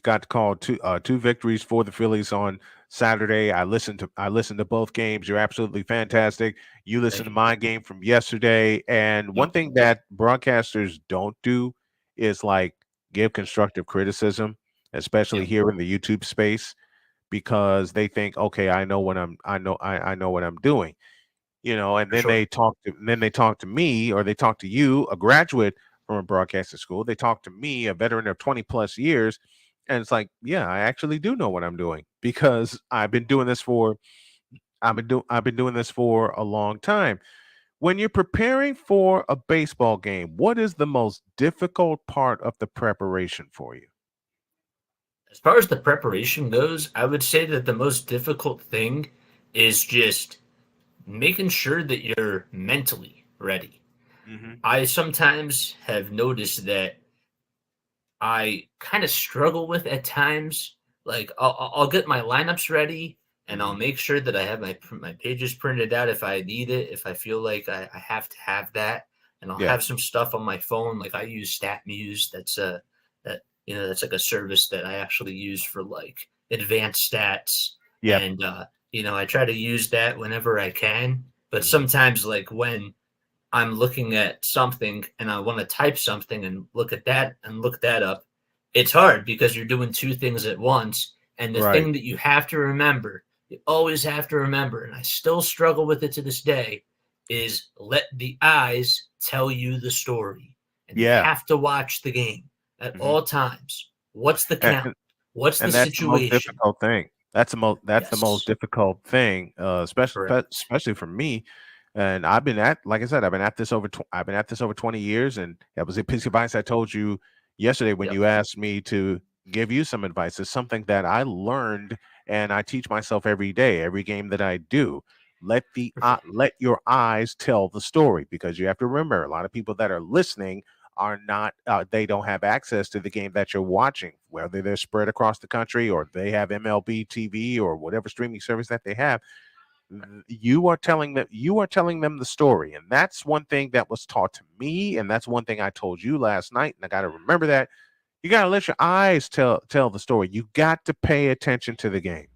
got to call two victories for the Phillies on Saturday. I listened to both games. You're absolutely fantastic. You listened to my game from yesterday. And one thing that broadcasters don't do is like give constructive criticism, especially here in the YouTube space, because they think, okay, I know what I'm doing. And then they talk to me, or they talk to you, a graduate from a broadcasting school. They talk to me, a veteran of 20 plus years, and it's like, yeah, I actually do know what I'm doing because I've been doing this for a long time. When you're preparing for a baseball game, what is the most difficult part of the preparation for you? As far as the preparation goes, I would say that the most difficult thing is just making sure that you're mentally ready. I sometimes have noticed that I kind of struggle with at times. Like I'll get my lineups ready and I'll make sure that I have my pages printed out if I need it, if I feel like I have to have that, and I'll have some stuff on my phone. Like I use StatMuse. That's like a service that I actually use for like advanced stats. Yeah. And I try to use that whenever I can. But sometimes, like when I'm looking at something and I want to type something and look at that and look that up, it's hard because you're doing two things at once. And the thing that you have to remember, you always have to remember, and I still struggle with it to this day, is let the eyes tell you the story. And you have to watch the game at all times. What's the count? What's the situation? The most difficult thing. That's the most difficult thing, especially for me. And I've been at this over 20 years, and that was a piece of advice I told you yesterday when you asked me to give you some advice. It's something that I learned, and I teach myself every day, every game that I do. Let your eyes tell the story, because you have to remember, a lot of people that are listening are not they don't have access to the game that you're watching, whether they're spread across the country or they have MLB TV or whatever streaming service that they have. You are telling them the story, and that's one thing that was taught to me, and that's one thing I told you last night, and I got to remember that. You got to let your eyes tell the story. You got to pay attention to the game.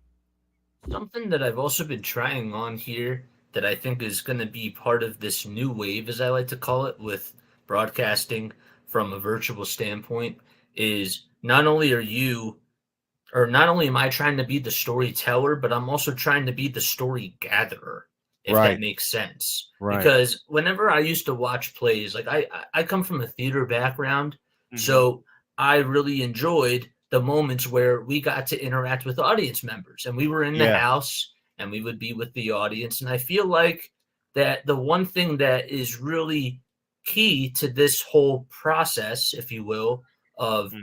Something that I've also been trying on here that I think is going to be part of this new wave, as I like to call it, with broadcasting from a virtual standpoint, is not only am I trying to be the storyteller, but I'm also trying to be the story gatherer, if that makes sense. Because whenever I used to watch plays, like I come from a theater background, so I really enjoyed the moments where we got to interact with audience members, and we were in the house and we would be with the audience. And I feel like that the one thing that is really key to this whole process, if you will, of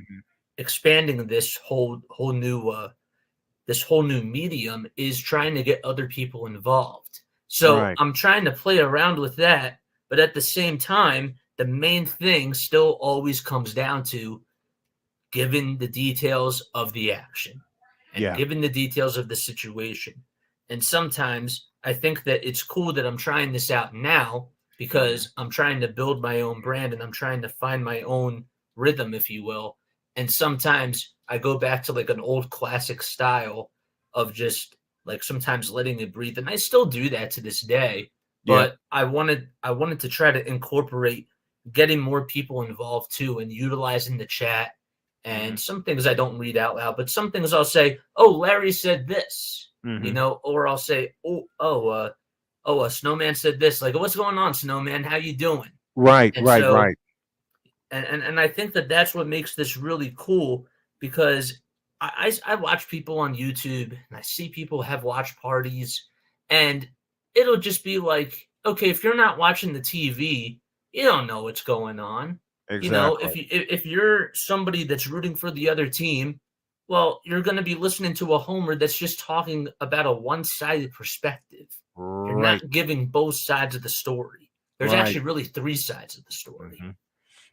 expanding this whole new this whole new medium is trying to get other people involved. So Right. I'm trying to play around with that, but at the same time, the main thing still always comes down to giving the details of the action and Yeah. given the details of the situation. And sometimes I think that it's cool that I'm trying this out now because I'm trying to build my own brand and I'm trying to find my own rhythm, if you will. And sometimes I go back to like an old classic style of just like sometimes letting it breathe. And I still do that to this day. Yeah. But I wanted to try to incorporate getting more people involved too and utilizing the chat. And some things I don't read out loud, but some things I'll say, "Oh, Larry said this," you know, or I'll say, "Oh, Snowman said this." Like, "What's going on, Snowman? How you doing?" Right. And Right. so, Right. and I think that that's what makes this really cool because I watch people on YouTube and I see people have watch parties, and it'll just be like, okay, if you're not watching the TV, you don't know what's going on. You know, Exactly. if you're somebody that's rooting for the other team, well, you're going to be listening to a homer that's just talking about a one-sided perspective. You're Right. not giving both sides of the story. There's Right. actually really three sides of the story. It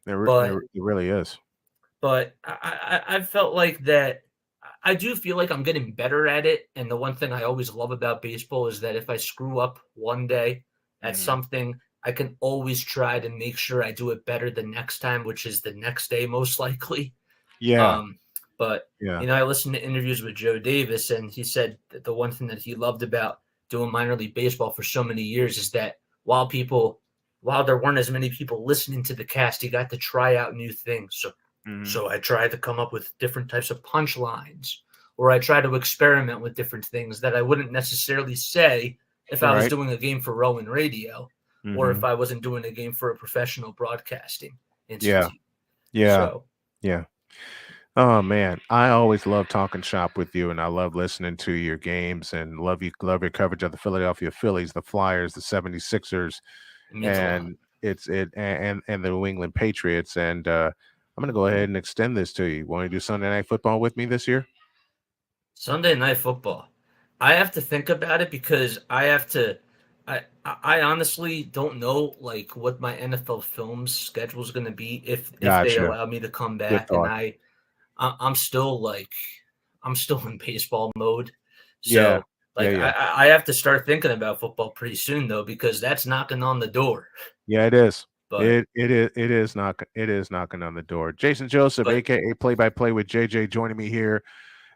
But really is. but I felt like that. I do feel like I'm getting better at it. And the one thing I always love about baseball is that if I screw up one day at something, I can always try to make sure I do it better the next time, which is the next day, most likely. Yeah. But Yeah. you know, I listened to interviews with Joe Davis, and he said that the one thing that he loved about doing minor league baseball for so many years is that while there weren't as many people listening to the cast, he got to try out new things. So I tried to come up with different types of punchlines, or I try to experiment with different things that I wouldn't necessarily say if I was Right. doing a game for Rowan Radio, or if Mhm. I wasn't doing a game for a professional broadcasting Yeah. institute. Yeah. So Yeah. Oh man, I always love talking shop with you, and I love listening to your games, and love your coverage of the Philadelphia Phillies, the Flyers, the 76ers, it means a lot. and and the New England Patriots. And I'm gonna go ahead and extend this to you. Want to do Sunday Night Football with me this year? Sunday Night Football. I have to think about it because I have to. I honestly don't know like what my NFL Films schedule is going to be if they Gotcha. allow me to come Good back, and thought. I'm still in baseball mode. Yeah. So Yeah. like Yeah. I have to start thinking about football pretty soon though because that's knocking on the door. Yeah, it is. But It is knocking on the door. Jason Joseph, but aka Play by Play with JJ, joining me here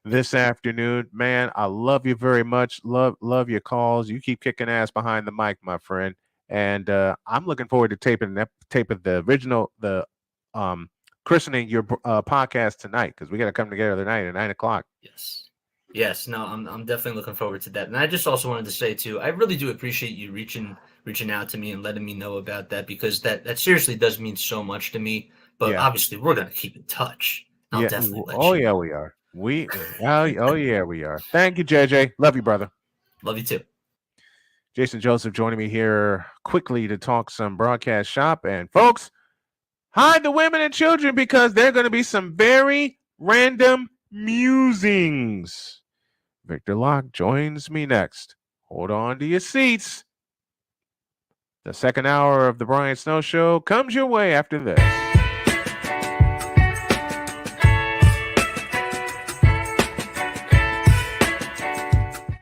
this afternoon. Man, I love you very much. Love your calls. You keep kicking ass behind the mic, my friend. And I'm looking forward to taping the original christening your podcast tonight because we got to come together tonight at 9:00. Yes, no, I'm definitely looking forward to that. And I just also wanted to say too, I really do appreciate you reaching out to me and letting me know about that because that seriously does mean so much to me. But Yeah. obviously we're gonna keep in touch. I'll Yeah. definitely let Oh you yeah, know. we are. Oh yeah, we are. Thank you, JJ. Love you, brother. Love you too. Jason Joseph joining me here quickly to talk some broadcast shop. And folks, hide the women and children because there are going to be some very random musings. Victor Locke joins me next. Hold on to your seats. The second hour of the Brian Snow Show comes your way after this.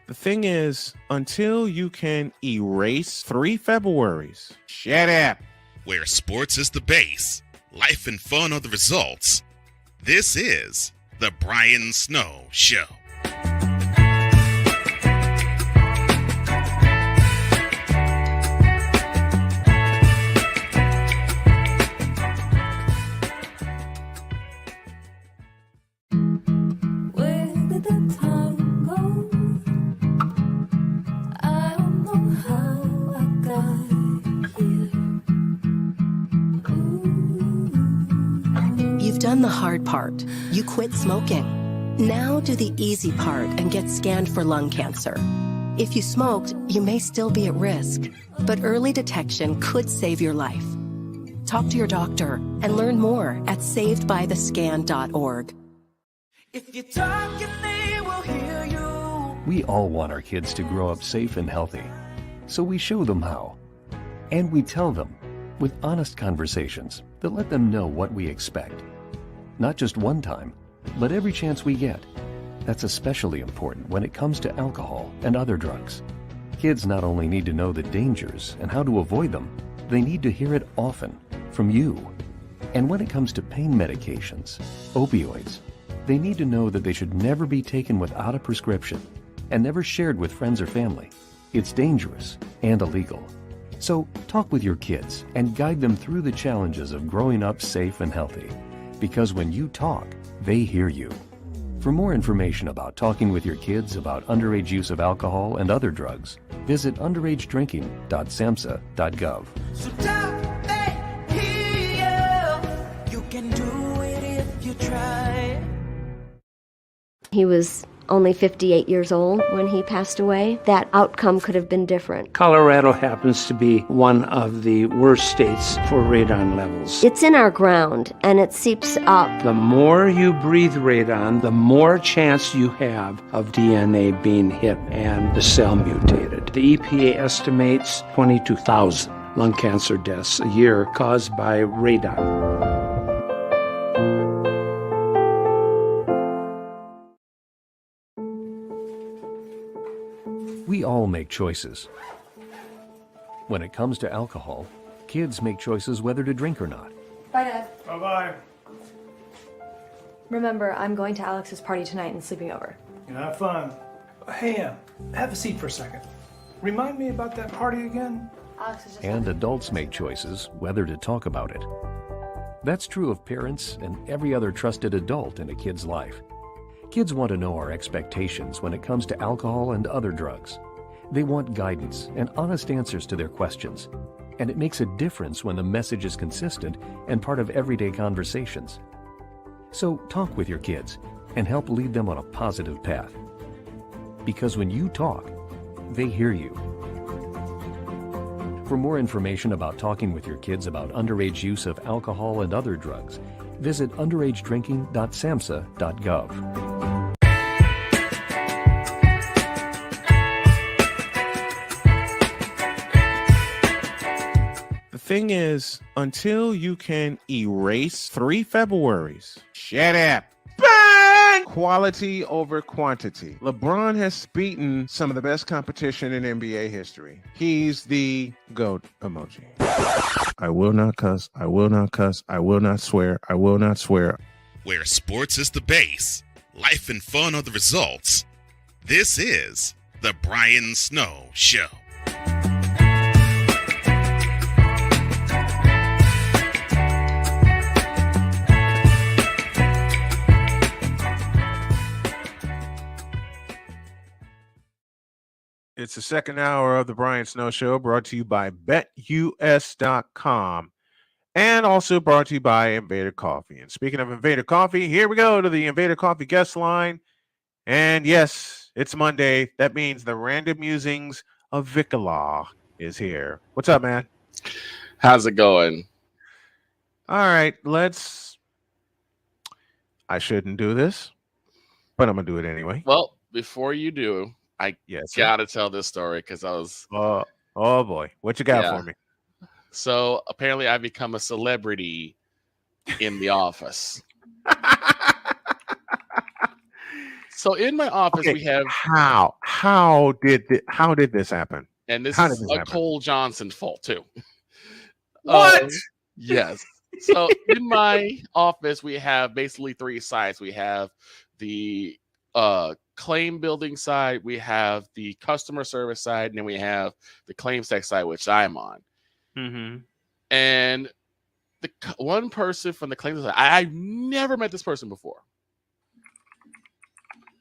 The thing is, until you can erase 3 Februaries, shut up. Where sports is the base, life and fun are the results. This is the Brian Snow Show. Where did the time go? I don't know how I got here. You've done the hard part. You quit smoking. Now do the easy part and get scanned for lung cancer. If you smoked, you may still be at risk, but early detection could save your life. Talk to your doctor and learn more at savedbythescan.org. If you talk, they will hear you. We all want our kids to grow up safe and healthy, so we show them how. And we tell them with honest conversations that let them know what we expect. Not just one time, but every chance we get. That's especially important when it comes to alcohol and other drugs. Kids not only need to know the dangers and how to avoid them, they need to hear it often from you. And when it comes to pain medications, opioids, they need to know that they should never be taken without a prescription and never shared with friends or family. It's dangerous and illegal. So talk with your kids and guide them through the challenges of growing up safe and healthy. Because when you talk, they hear you. For more information about talking with your kids about underage use of alcohol and other drugs, visit underagedrinking.samhsa.gov. So talk, they hear you. You can do it if you try. He was only 58 years old when he passed away. That outcome could have been different. Colorado happens to be one of the worst states for radon levels. It's in our ground and it seeps up. The more you breathe radon, the more chance you have of DNA being hit and the cell mutated. The EPA estimates 22,000 lung cancer deaths a year caused by radon. We all make choices. When it comes to alcohol, kids make choices whether to drink or not. Bye, Dad. Bye-bye. Remember, I'm going to Alex's party tonight and sleeping over. You have fun. Hey, have a seat for a second. Remind me about that party again? Alex is just... And adults make choices whether to talk about it. That's true of parents and every other trusted adult in a kid's life. Kids want to know our expectations when it comes to alcohol and other drugs. They want guidance and honest answers to their questions. And it makes a difference when the message is consistent and part of everyday conversations. So talk with your kids and help lead them on a positive path. Because when you talk, they hear you. For more information about talking with your kids about underage use of alcohol and other drugs, visit underagedrinking.samhsa.gov. The thing is, until you can erase 3 Februaries, shut up. Bang! Quality over quantity. LeBron has beaten some of the best competition in NBA history. He's the GOAT emoji. I will not cuss. I will not cuss. I will not swear. I will not swear. Where sports is the base, life and fun are the results. This is the Brian Snow Show. It's the second hour of the Brian Snow Show, brought to you by BetUS.com and also brought to you by Invader Coffee. And speaking of Invader Coffee, here we go to the Invader Coffee guest line. And yes, it's Monday. That means the random musings of Vikala is here. What's up, man? How's it going? All right, I shouldn't do this, but I'm going to do it anyway. Well, before you do, I gotta tell this story because I was. Oh boy, what you got for me? So apparently, I've become a celebrity in the office. So in my office, we have how did this happen? And this How is did this a happen? Cole Johnson fault too. What? Yes. So in my office, we have basically 3 sides. We have the claim building side, we have the customer service side, and then we have the claims tech side, which I'm on. Mm-hmm. And the one person from the claims side, I've never met this person before.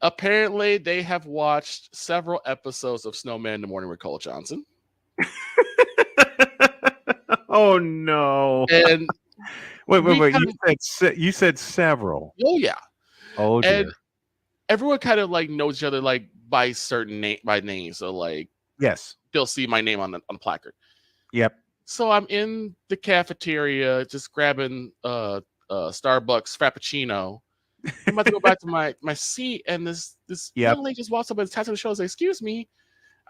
Apparently, they have watched several episodes of Snowman in the Morning with Cole Johnson. Oh no! And wait! You said several. Oh yeah. Oh dear. And everyone kind of like knows each other like by certain by name. So like yes, they'll see my name on the placard. Yep. So I'm in the cafeteria just grabbing Starbucks Frappuccino. I'm about to go back to my seat, and this Yep. young lady just walks up and taps on the shoulder and says, "Excuse me."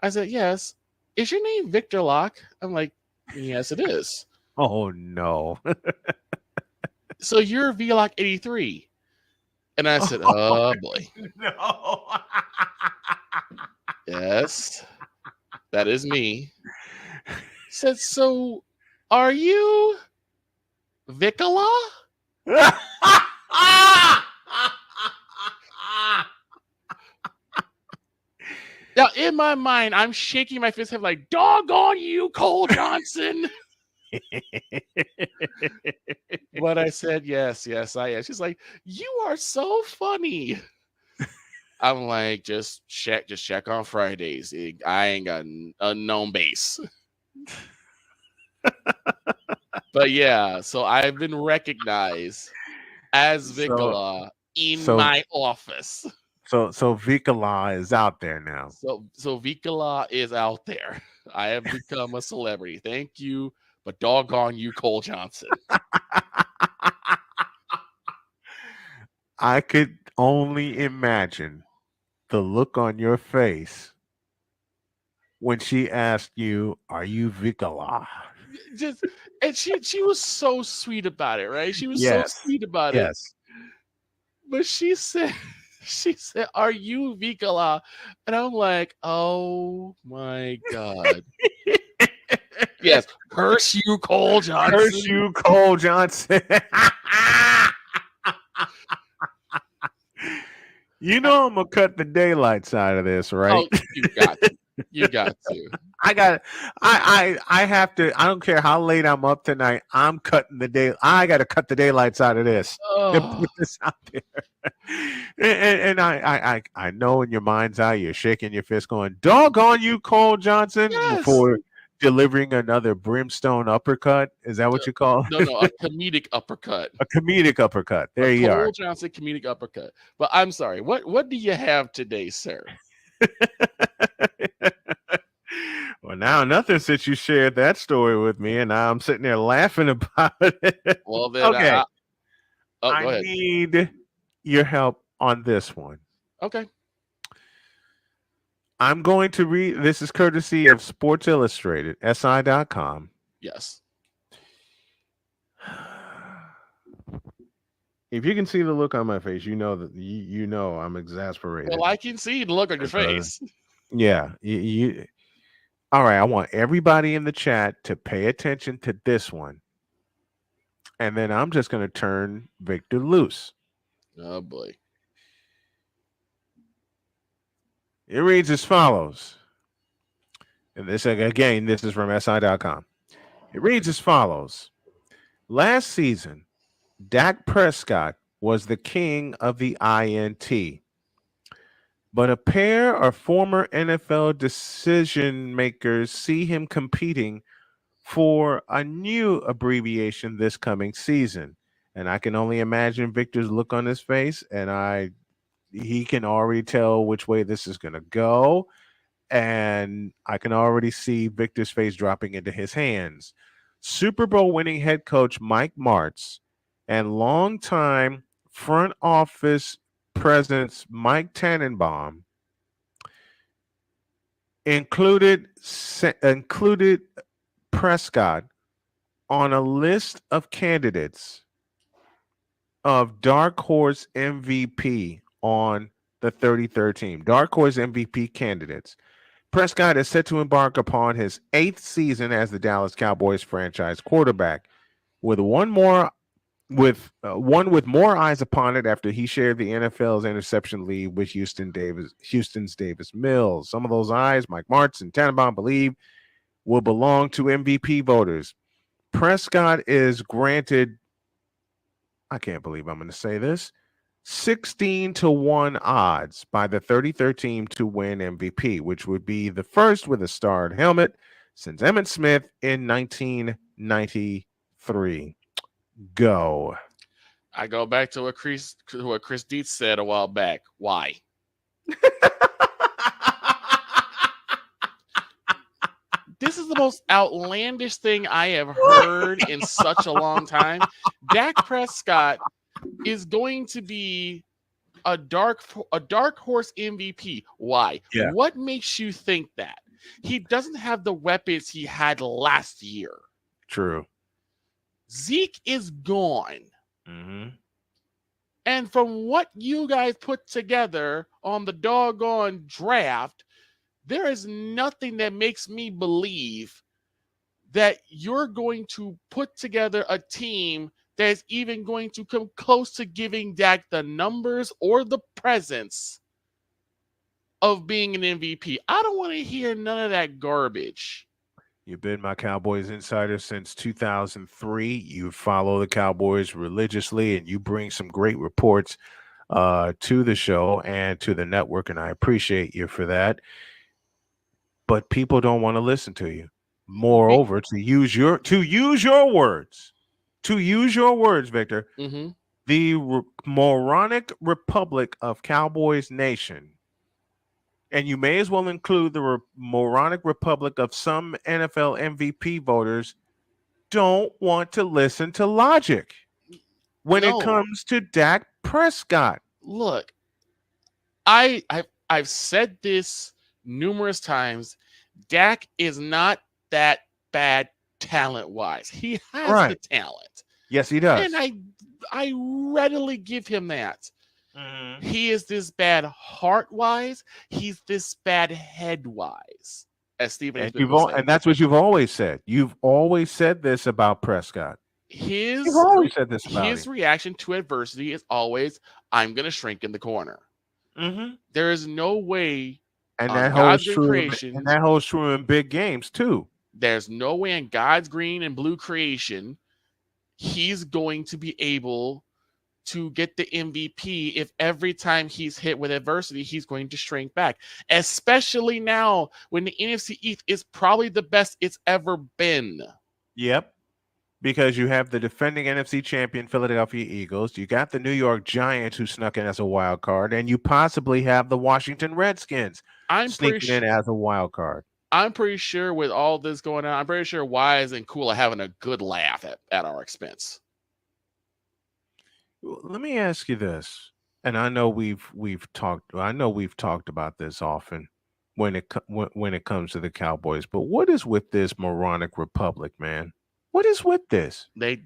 I said, "Yes." "Is your name Victor Locke?" I'm like, "Yes, it is." Oh no. "So you're VLOC 83." And I said, "Oh boy." No. "Yes, that is me." Said, "So are you Vicola?" Now, in my mind, I'm shaking my fist, like, "Doggone you, Cole Johnson." But I said, yes, I am. She's like, "You are so funny." I'm like, just check on Fridays. I ain't got an unknown base. But yeah, so I've been recognized as Vicola in so- my office. So Vikala is out there now. So Vicola is out there. I have become a celebrity. Thank you, but doggone you, Cole Johnson. I could only imagine the look on your face when she asked you, "Are you Vikala?" Just and she was so sweet about it, right? She was so Yes. sweet about it. Yes. But she said, "Are you Vicola?" And I'm like, "Oh my god." Yes, curse you, Cole Johnson. Curse you, Cole Johnson. You know I'm gonna cut the daylight side of this, right? Oh, you got to. You got to. I have to. I don't care how late I'm up tonight. I'm cutting the day. I got to cut the daylight side of this and Oh. put this out there. And I know in your mind's eye you're shaking your fist, going, "Doggone you, Cole Johnson!" Yes. Before delivering another brimstone uppercut. Is that what you call it? No, a comedic uppercut. A comedic uppercut. There you are. Cole Johnson comedic uppercut. But I'm sorry. What do you have today, sir? Well, now nothing since you shared that story with me, and now I'm sitting there laughing about it. Well, then, okay. Go I ahead. need your help on this one. Okay. I'm going to read. This is courtesy of Sports Illustrated, SI.com. Yes. If you can see the look on my face, you know that you know I'm exasperated. Well, I can see the look on your face. Yeah. You. All right. I want everybody in the chat to pay attention to this one. And then I'm just going to turn Victor loose. Oh, boy. It reads as follows. And this, again, this is from SI.com. It reads as follows. Last season, Dak Prescott was the king of the INT. But a pair of former NFL decision makers see him competing for a new abbreviation this coming season. And I can only imagine Victor's look on his face, and he can already tell which way this is going to go. And I can already see Victor's face dropping into his hands. Super Bowl winning head coach Mike Martz and longtime front office presence Mike Tannenbaum included Prescott on a list of candidates of Dark Horse MVP on the 33rd team. Dark Horse MVP candidates. Prescott is set to embark upon his 8th season as the Dallas Cowboys franchise quarterback, with one with more eyes upon it after he shared the NFL's interception lead with Houston's Davis Mills. Some of those eyes, Mike Martz and Tannenbaum believe, will belong to MVP voters. Prescott is granted, I can't believe I'm going to say this, 16-1 odds by the 33rd team to win MVP, which would be the first with a starred helmet since Emmitt Smith in 1993. Go. I go back to what Chris Dietz said a while back. Why? This is the most outlandish thing I have heard in such a long time. Dak Prescott is going to be a dark horse MVP. Why? Yeah. What makes you think that? He doesn't have the weapons he had last year. True. Zeke is gone. Mm-hmm. And from what you guys put together on the doggone draft, there is nothing that makes me believe that you're going to put together a team that is even going to come close to giving Dak the numbers or the presence of being an MVP. I don't want to hear none of that garbage. You've been my Cowboys insider since 2003. You follow the Cowboys religiously, and you bring some great reports to the show and to the network, and I appreciate you for that. But people don't want to listen to you. Moreover, to use your words, Victor, Mm-hmm. the moronic republic of Cowboys Nation. And you may as well include the moronic republic of some NFL MVP voters don't want to listen to logic when it comes to Dak Prescott. Look, I've said this numerous times. Dak is not that bad talent-wise. He has the talent. Yes, he does. And I readily give him that. He is this bad heart-wise. He's this bad head-wise, as Stephen A. Smith would say. And that's what you've always said. You've always said this about Prescott. His reaction to adversity is always, I'm going to shrink in the corner. Mm-hmm. There is no way, and that holds true. And that holds true in big games too. There's no way in God's green and blue creation he's going to be able to get the MVP if every time he's hit with adversity, he's going to shrink back. Especially now when the NFC East is probably the best it's ever been. Yep. Because you have the defending NFC champion Philadelphia Eagles, you got the New York Giants who snuck in as a wild card, and you possibly have the Washington Redskins sneaking in as a wild card. I'm pretty sure with all this going on, I'm pretty sure Wise and Cool are having a good laugh at our expense. Let me ask you this, and I know we've talked about this often when it comes to the Cowboys, but what is with this moronic republic, man? What is with this? They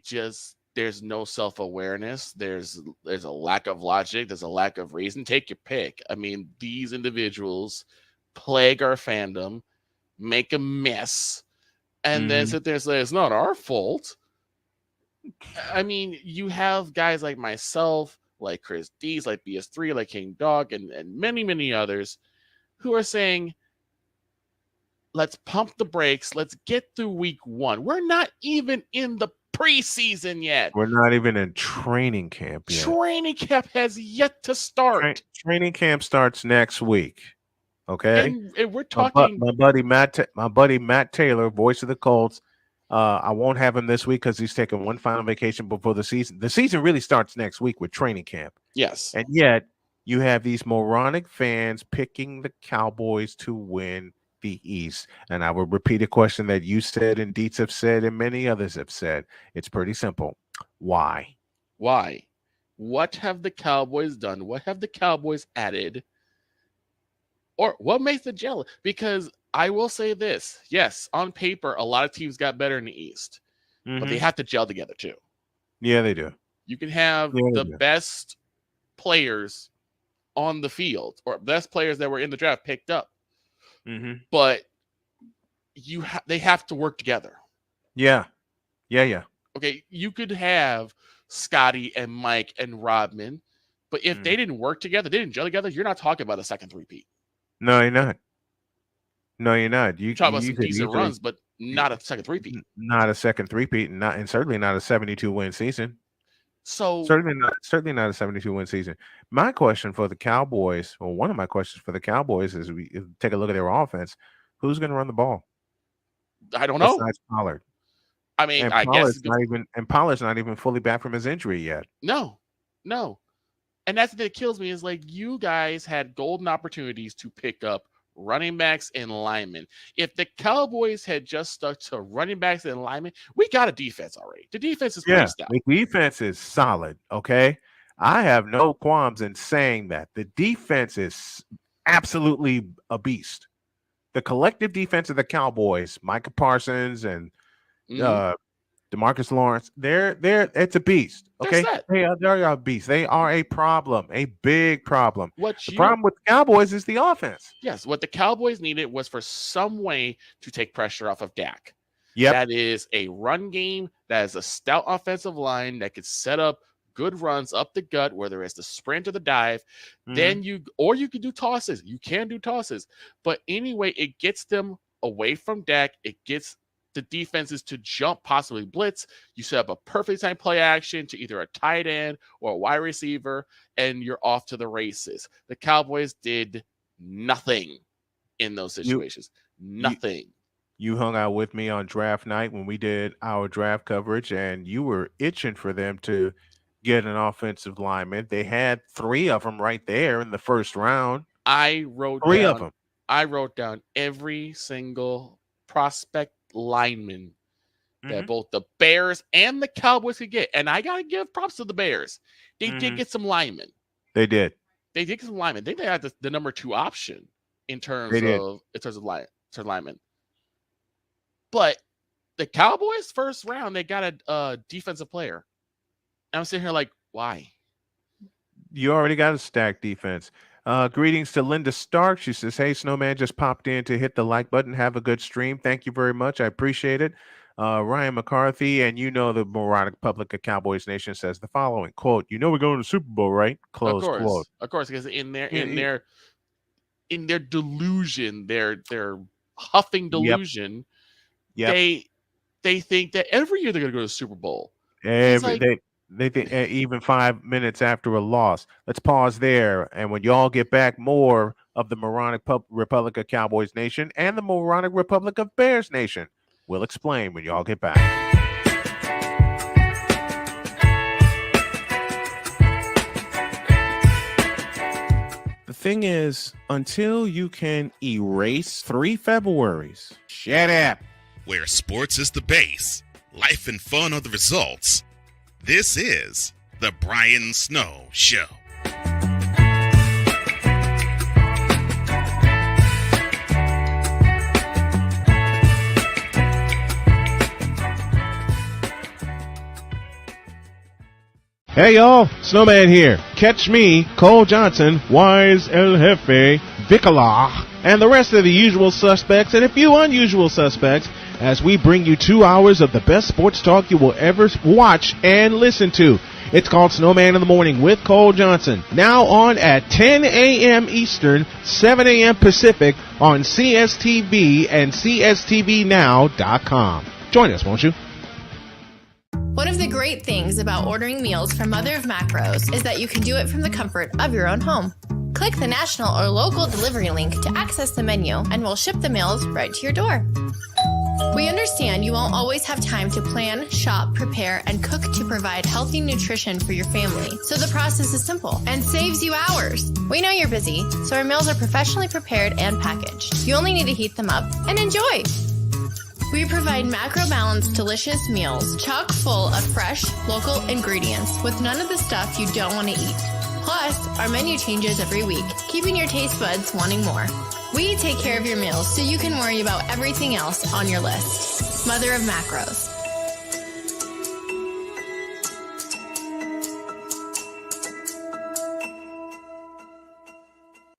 just, there's no self-awareness. There's a lack of logic. There's a lack of reason. Take your pick. I mean, these individuals plague our fandom, make a mess, and then sit there and say, it's not our fault. I mean, you have guys like myself, like Chris Dees, like BS3, like King Dog, and many, many others who are saying, let's pump the brakes. Let's get through week 1. We're not even in the preseason yet. We're not even in training camp yet. Training camp has yet to start. Training camp starts next week. Okay. And we're talking my buddy Matt Taylor, voice of the Colts. I won't have him this week because he's taking one final vacation before the season. The season really starts next week with training camp. Yes. And yet you have these moronic fans picking the Cowboys to win the East. And I will repeat a question that you said and Dietz have said and many others have said. It's pretty simple. Why? Why? What have the Cowboys done? What have the Cowboys added? Or what makes the jealous? Because I will say this. Yes, on paper, a lot of teams got better in the East. But they have to gel together too. Yeah, they do. You can have the best players on the field or best players that were in the draft picked up. But they have to work together. Yeah. Okay, you could have Scotty and Mike and Rodman, but if they didn't work together, they didn't gel together, you're not talking about a second three-peat. No, you're not. You talk about some decent runs, but not a second three-peat. Not a second three-peat, and certainly not a 72-win season. So certainly not a 72-win season. My question for the Cowboys, or one of my questions for the Cowboys, is we take a look at their offense. Who's going to run the ball? I don't know. Besides Pollard. I mean, and I guess Pollard's not even fully back from his injury yet. No. And that's the thing that kills me is like you guys had golden opportunities to pick up running backs and linemen. If the Cowboys had just stuck to running backs and linemen, we got a defense already. The defense is pretty stout. The defense is solid. Okay. I have no qualms in saying that the defense is absolutely a beast. The collective defense of the Cowboys, Micah Parsons and Mhm. DeMarcus Lawrence, they're it's a beast. They're Okay, set. they are a beast. They are a problem, a big problem. What The you problem with the Cowboys is the offense. Yes, what the Cowboys needed was for some way to take pressure off of Dak. Yep. That is a run game, that is a stout offensive line that could set up good runs up the gut, whether it's the sprint or the dive. Then you could do tosses. You can do tosses. But anyway, it gets them away from Dak. It gets the defenses to jump, possibly blitz. You set up a perfect time play action to either a tight end or a wide receiver, and you're off to the races. The Cowboys did nothing in those situations. Nothing. You hung out with me on draft night when we did our draft coverage, and you were itching for them to get an offensive lineman. They had 3 of them right there in the first round. I wrote 3 down, of them. I wrote down every single prospect lineman that both the Bears and the Cowboys could get. And I got to give props to the Bears. They did get some linemen. They did. They did get some linemen. They had the number 2 option in terms of linemen. But the Cowboys first round, they got a defensive player. And I'm sitting here like, why? You already got a stacked defense. Greetings to Linda Stark. She says, "Hey, Snowman, just popped in to hit the like button. Have a good stream. Thank you very much. I appreciate it." Ryan McCarthy, and the moronic public of Cowboys Nation says the following quote: "You know we're going to the Super Bowl, right?" Close quote. Of course, because in their delusion, their huffing delusion, they think that every year they're going to go to the Super Bowl. They think even 5 minutes after a loss. Let's pause there, and when y'all get back, more of the moronic Republic of Cowboys Nation and the moronic Republic of Bears Nation. We'll explain when y'all get back. The thing is, until you can erase 3 Februaries, shut up. Where sports is the base, life and fun are the results. This is the Brian Snow Show. Hey y'all, Snowman here. Catch me, Cole Johnson, Wise El Jefe, Vicalah, and the rest of the usual suspects and a few unusual suspects as we bring you 2 hours of the best sports talk you will ever watch and listen to. It's called Snowman in the Morning with Cole Johnson. Now on at 10 a.m. Eastern, 7 a.m. Pacific on CSTV and CSTVNow.com. Join us, won't you? One of the great things about ordering meals from Mother of Macros is that you can do it from the comfort of your own home. Click the national or local delivery link to access the menu, and we'll ship the meals right to your door. We understand you won't always have time to plan, shop, prepare, and cook to provide healthy nutrition for your family, so the process is simple and saves you hours. We know you're busy, so our meals are professionally prepared and packaged. You only need to heat them up and enjoy. We provide macro-balanced, delicious meals, chock full of fresh, local ingredients with none of the stuff you don't want to eat. Plus, our menu changes every week, keeping your taste buds wanting more. We take care of your meals so you can worry about everything else on your list. Mother of Macros.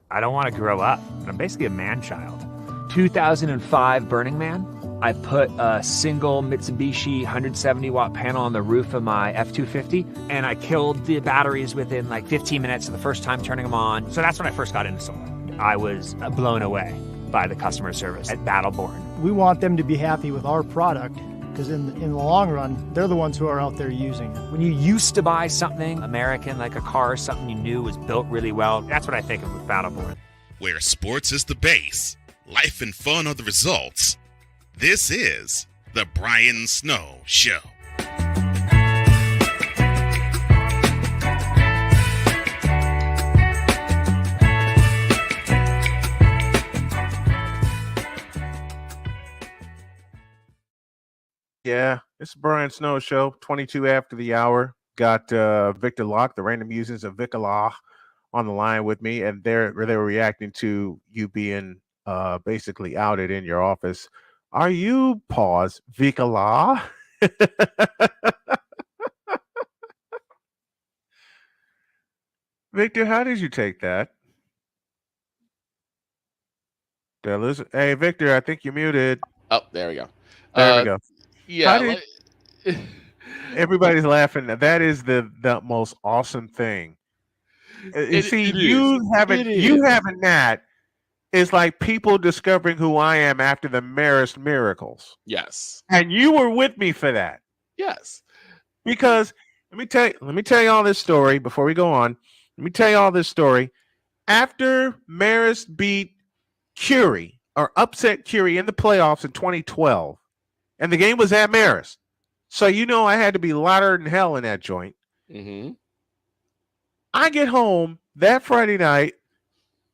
I don't want to grow up. I'm basically a man-child. 2005 Burning Man. I put a single Mitsubishi 170-watt panel on the roof of my F-250, and I killed the batteries within like 15 minutes of the first time turning them on. So that's when I first got into solar. I was blown away by the customer service at Battleborn. We want them to be happy with our product, because in the long run, they're the ones who are out there using it. When you used to buy something American, like a car or something you knew was built really well, that's what I think of with Battleborn. Where sports is the base, life and fun are the results. This is the Brian Snow Show. Yeah, it's the Brian Snow Show, 22 after the hour. got Victor Locke, the random musings of Victor Locke, on the line with me, and they were reacting to you being basically outed in your office. Are you pause Victor Locke? Victor, how did you take that? Hey, Victor, I think you're muted. Oh, there we go. There we go. Yeah, How did everybody's laughing? That is the most awesome thing. You see, it is. you having that is like people discovering who I am after the merest miracles. Yes. And you were with me for that. Yes. Because let me tell you all this story before we go on. Let me tell you all this story. After Marist beat Curie or upset Curie in the playoffs in 2012, and the game was at Marist. So I had to be louder than hell in that joint. Mm-hmm. I get home that Friday night.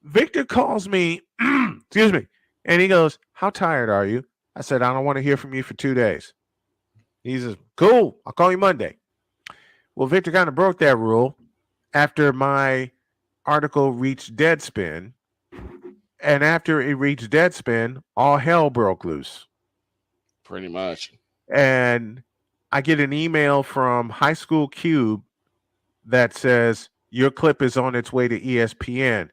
Victor calls me, excuse me, and he goes, "How tired are you?" I said, "I don't want to hear from you for 2 days." He says, "Cool, I'll call you Monday." Well, Victor kind of broke that rule after my article reached Deadspin. And after it reached Deadspin, all hell broke loose. Pretty much. And I get an email from High School Cube that says, "Your clip is on its way to ESPN."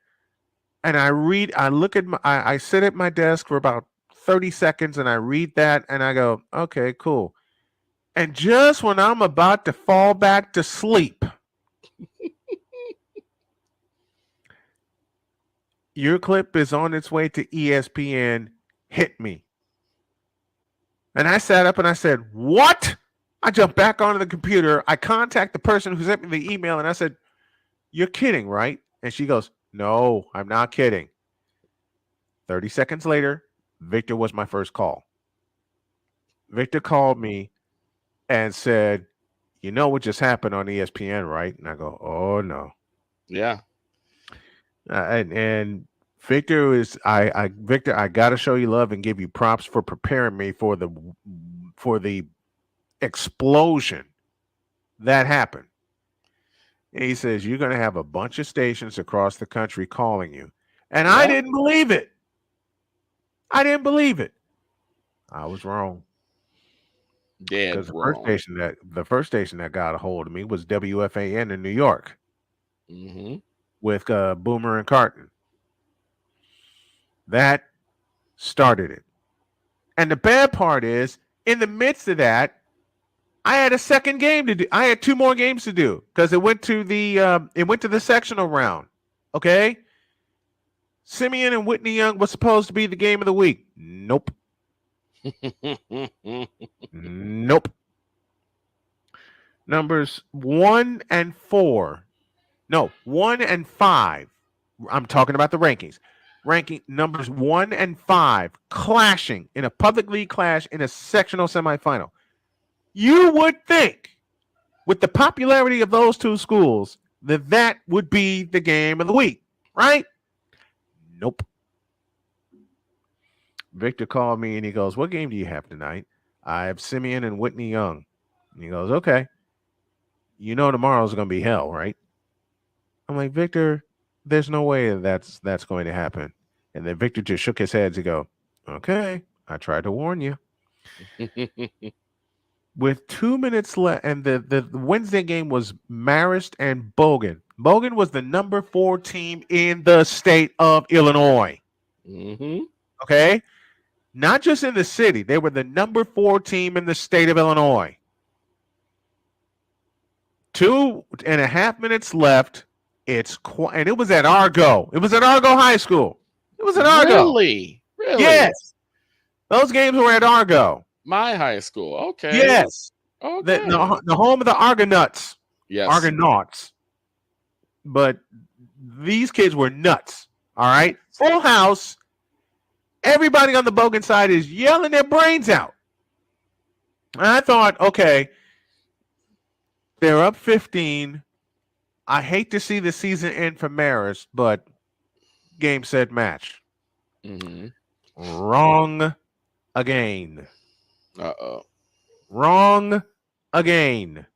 And I sit at my desk for about 30 seconds and I read that and I go, okay, cool. And just when I'm about to fall back to sleep, "Your clip is on its way to ESPN," hit me. And I sat up and I said, "What?" I jumped back onto the computer. I contact the person who sent me the email and I said, "You're kidding, right?" And she goes, "No, I'm not kidding." 30 seconds later, Victor was my first call. Victor called me and said, "You know what just happened on ESPN, right?" And I go, "Oh, no." Yeah. And Victor Victor, I got to show you love and give you props for preparing me for the explosion that happened. And he says, "You're going to have a bunch of stations across the country calling you." And I didn't believe it. I didn't believe it. I was wrong. Dead Because wrong. the first station that got a hold of me was WFAN in New York. Mm-hmm. With Boomer and Carton. That started it. And the bad part is, in the midst of that, I had a second game to do. I had 2 more games to do because it went to the sectional round. Okay. Simeon and Whitney Young was supposed to be the game of the week. Nope. Nope. Numbers 1 and 4. No, 1 and 5. I'm talking about the rankings. Ranking numbers 1 and 5 clashing in a public league clash in a sectional semifinal. You would think, with the popularity of those 2 schools, that would be the game of the week, right? Nope. Victor called me and he goes, "What game do you have tonight?" "I have Simeon and Whitney Young." And he goes, "Okay. You know tomorrow's going to be hell, right?" I'm like, "Victor, there's no way that's going to happen." And then Victor just shook his head to go, "Okay, I tried to warn you." With 2 minutes left, and the Wednesday game was Marist and Bogan. Bogan was the number 4 team in the state of Illinois. Mm-hmm. Okay? Not just in the city. They were the number 4 team in the state of Illinois. 2.5 minutes left. And it was at Argo. It was at Argo High School. It was at Argo. Really? Yes. Those games were at Argo. My high school. Okay. Yes. Okay. The home of the Argonauts. Yes. Argonauts. But these kids were nuts. All right. Full house. Everybody on the Bogan side is yelling their brains out. And I thought, okay, they're up 15. I hate to see the season end for Marist, but game, set, match. Mm-hmm. Wrong again. Uh-oh. Wrong again.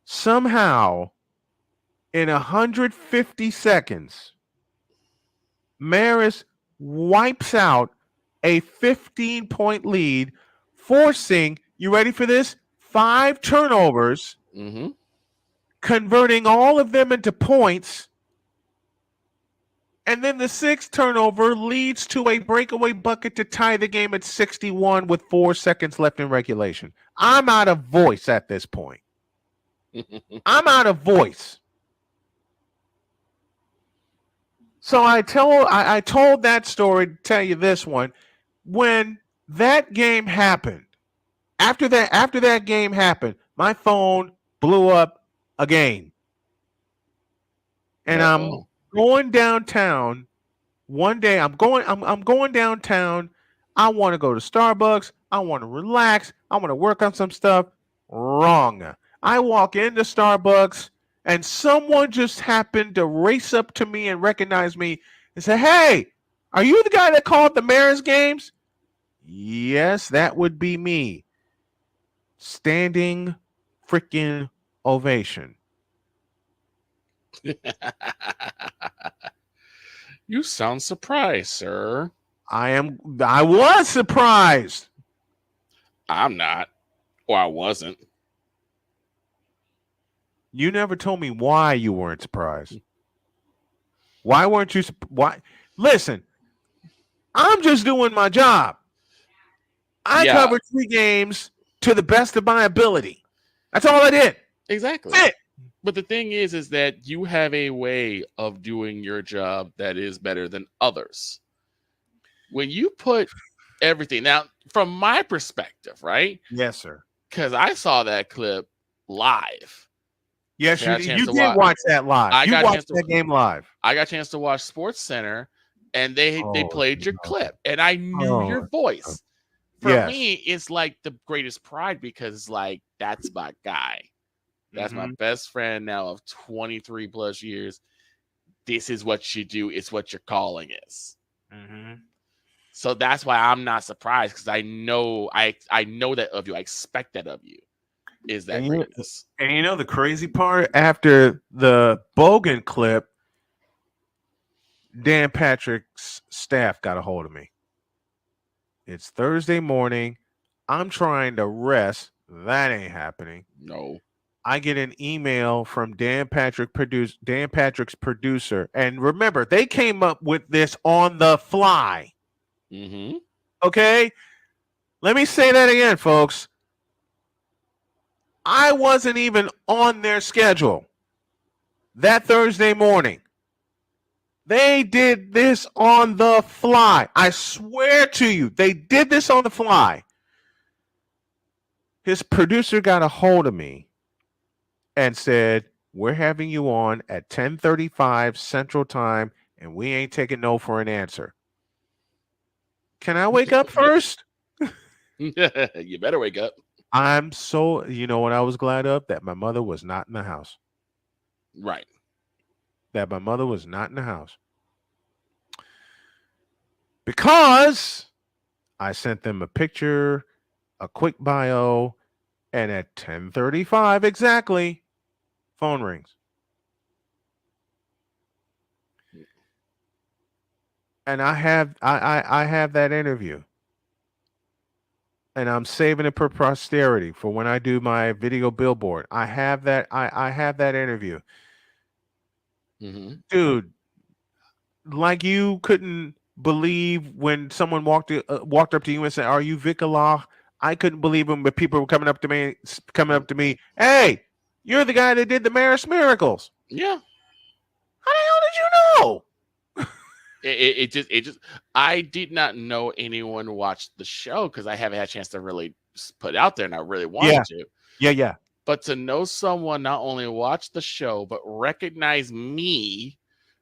somehow in 150 seconds, Maris wipes out a 15-point lead, forcing, you ready for this? 5 turnovers, converting all of them into points. And then the 6th turnover leads to a breakaway bucket to tie the game at 61 with 4 seconds left in regulation. I'm out of voice at this point. I'm out of voice. So I told that story to tell you this one. When that game happened, after that game happened, my phone blew up again. And I'm going downtown one day. I'm going downtown. I want to go to Starbucks. I want to relax. I want to work on some stuff. Wrong. I walk into Starbucks and someone just happened to race up to me and recognize me and say, "Hey, are you the guy that called the Mariners games?" Yes, that would be me. Standing freaking ovation. You sound surprised, sir. I was surprised. I'm not. Or I wasn't. You never told me why you weren't surprised. Why weren't you? Why? Listen, I'm just doing my job. I covered 3 games to the best of my ability. That's all I did. Exactly. That's it. But the thing is that you have a way of doing your job that is better than others. When you put everything now, from my perspective, right? Yes, sir. Because I saw that clip live. Yes, you did watch that live. You watched that game live. I got a chance to watch Sports Center, and they played your clip, and I knew your voice. For me, it's like the greatest pride because, like, that's my guy. That's my best friend now of 23 plus years. This is what you do. It's what your calling is. So that's why I'm not surprised because I know that of you. I expect that of you. Is that greatness? And you know the crazy part? After the Bogan clip, Dan Patrick's staff got a hold of me. It's Thursday morning. I'm trying to rest. That ain't happening. No. I get an email from Dan Patrick's producer. And remember, they came up with this on the fly. Okay? Let me say that again, folks. I wasn't even on their schedule that Thursday morning. They did this on the fly. I swear to you, they did this on the fly. His producer got a hold of me and said, "We're having you on at 10:35 Central Time, and we ain't taking no for an answer." Can I wake up first? You better wake up. I'm so, you know what I was glad of? That my mother was not in the house. Right. That my mother was not in the house. Because I sent them a picture, a quick bio, and at 10:35 exactly, phone rings. And I have that interview. And I'm saving it for posterity for when I do my video billboard. I have that interview. Dude, like you couldn't believe when someone walked up to you and said, "Are you Vic Allah?" I couldn't believe him, but people were coming up to me, "Hey, you're the guy that did the Maris Miracles." Yeah. How the hell did you know? It just I did not know anyone watched the show because I haven't had a chance to really put it out there, and I really wanted to. Yeah. But to know someone not only watch the show but recognize me,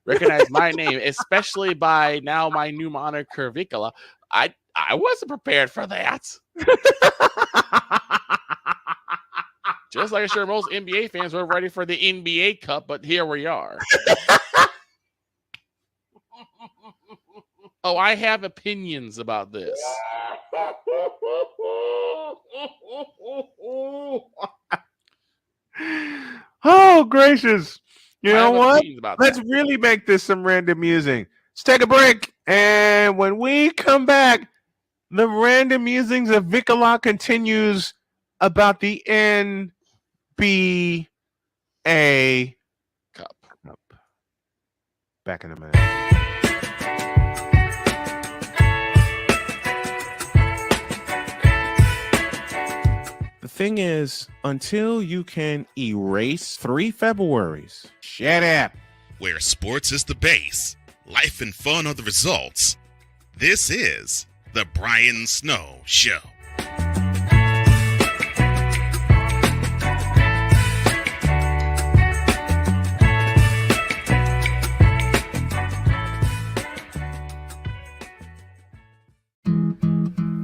recognize my name, especially by now my new moniker Vicola, I wasn't prepared for that. Just like I'm sure most NBA fans were ready for the NBA Cup, but here we are. Oh, I have opinions about this. Oh, gracious. You I know have what? opinions about Let's that. really make this some random musing. Let's take a break. And when we come back, the random musings of Vicola continues about the NBA Cup. Back in a minute. The thing is, until you can erase 3 Februaries, shut up. Where sports is the base, life and fun are the results. This is the Brian Snow Show.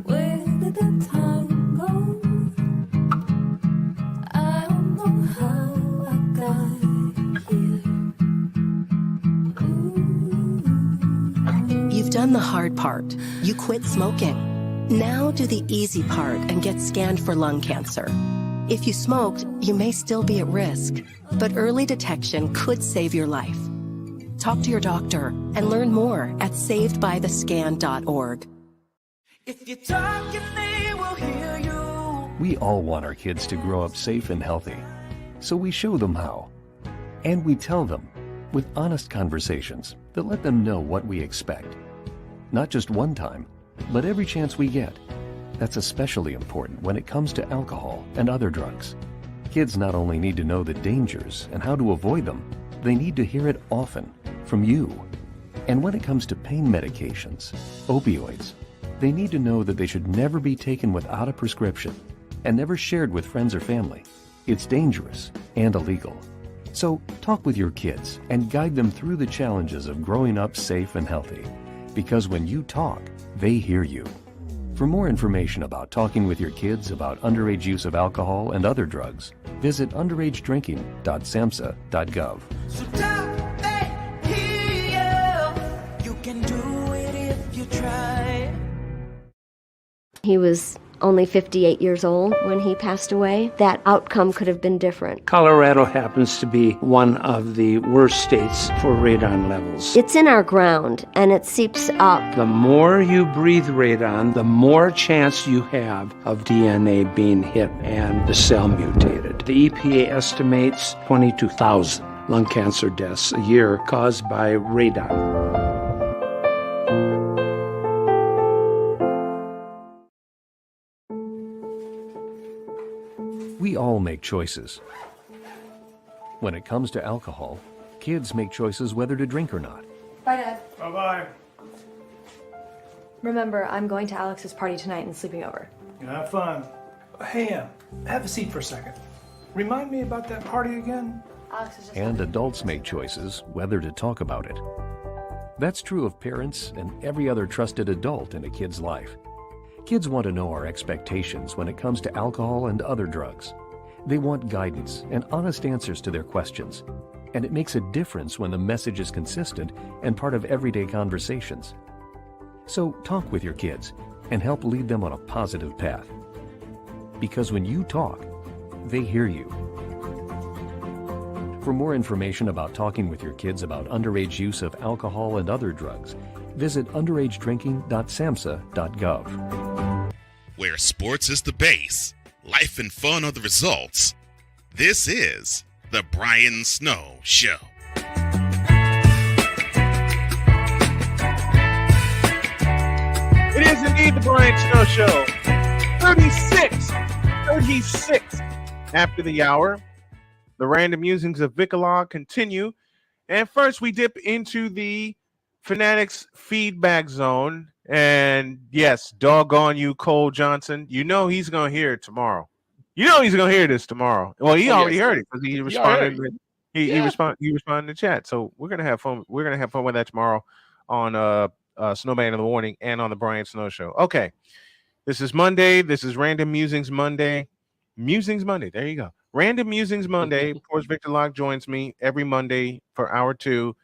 Where did the time go? I don't know how I got here. You've done the hard part. You quit smoking. Now do the easy part and get scanned for lung cancer. If you smoked, you may still be at risk, but early detection could save your life. Talk to your doctor and learn more at savedbythescan.org. If you talk, if they will hear you. We all want our kids to grow up safe and healthy, so we show them how. And we tell them with honest conversations that let them know what we expect. Not just one time, but every chance we get. That's especially important when it comes to alcohol and other drugs. Kids not only need to know the dangers and how to avoid them, they need to hear it often from you. And when it comes to pain medications, opioids, they need to know that they should never be taken without a prescription and never shared with friends or family. It's dangerous and illegal. So talk with your kids and guide them through the challenges of growing up safe and healthy. Because when you talk, they hear you. For more information about talking with your kids about underage use of alcohol and other drugs, visit underagedrinking.samhsa.gov. So talk, they hear you. You can do it if you try. He was only 58 years old when he passed away. That outcome could have been different. Colorado happens to be one of the worst states for radon levels. It's in our ground and it seeps up. The more you breathe radon, the more chance you have of DNA being hit and the cell mutated. The EPA estimates 22,000 lung cancer deaths a year caused by radon. We all make choices. When it comes to alcohol, kids make choices whether to drink or not. Bye, Dad. Bye-bye. Remember, I'm going to Alex's party tonight and sleeping over. Have fun. Hey, have a seat for a second. Remind me about that party again? Alex is just... And adults make choices whether to talk about it. That's true of parents and every other trusted adult in a kid's life. Kids want to know our expectations when it comes to alcohol and other drugs. They want guidance and honest answers to their questions. And it makes a difference when the message is consistent and part of everyday conversations. So talk with your kids and help lead them on a positive path. Because when you talk, they hear you. For more information about talking with your kids about underage use of alcohol and other drugs, visit underagedrinking.samhsa.gov. Where sports is the base, life and fun are the results. This is the Brian Snow Show. It is indeed the Brian Snow Show. 36 after the hour. The random musings of Vicola continue. And first we dip into the Fanatics feedback zone. And yes, doggone you, Cole Johnson. You know he's going to hear it tomorrow. You know he's going to hear this tomorrow. Well, he already heard it because he responded. He responded in the chat. So we're going to have fun. We're going to have fun with that tomorrow on Snowman in the Morning and on the Brian Snow Show. Okay. This is Monday. This is Random Musings Monday. Musings Monday. There you go. Random Musings Monday. Of course, Victor Locke joins me every Monday for hour 2.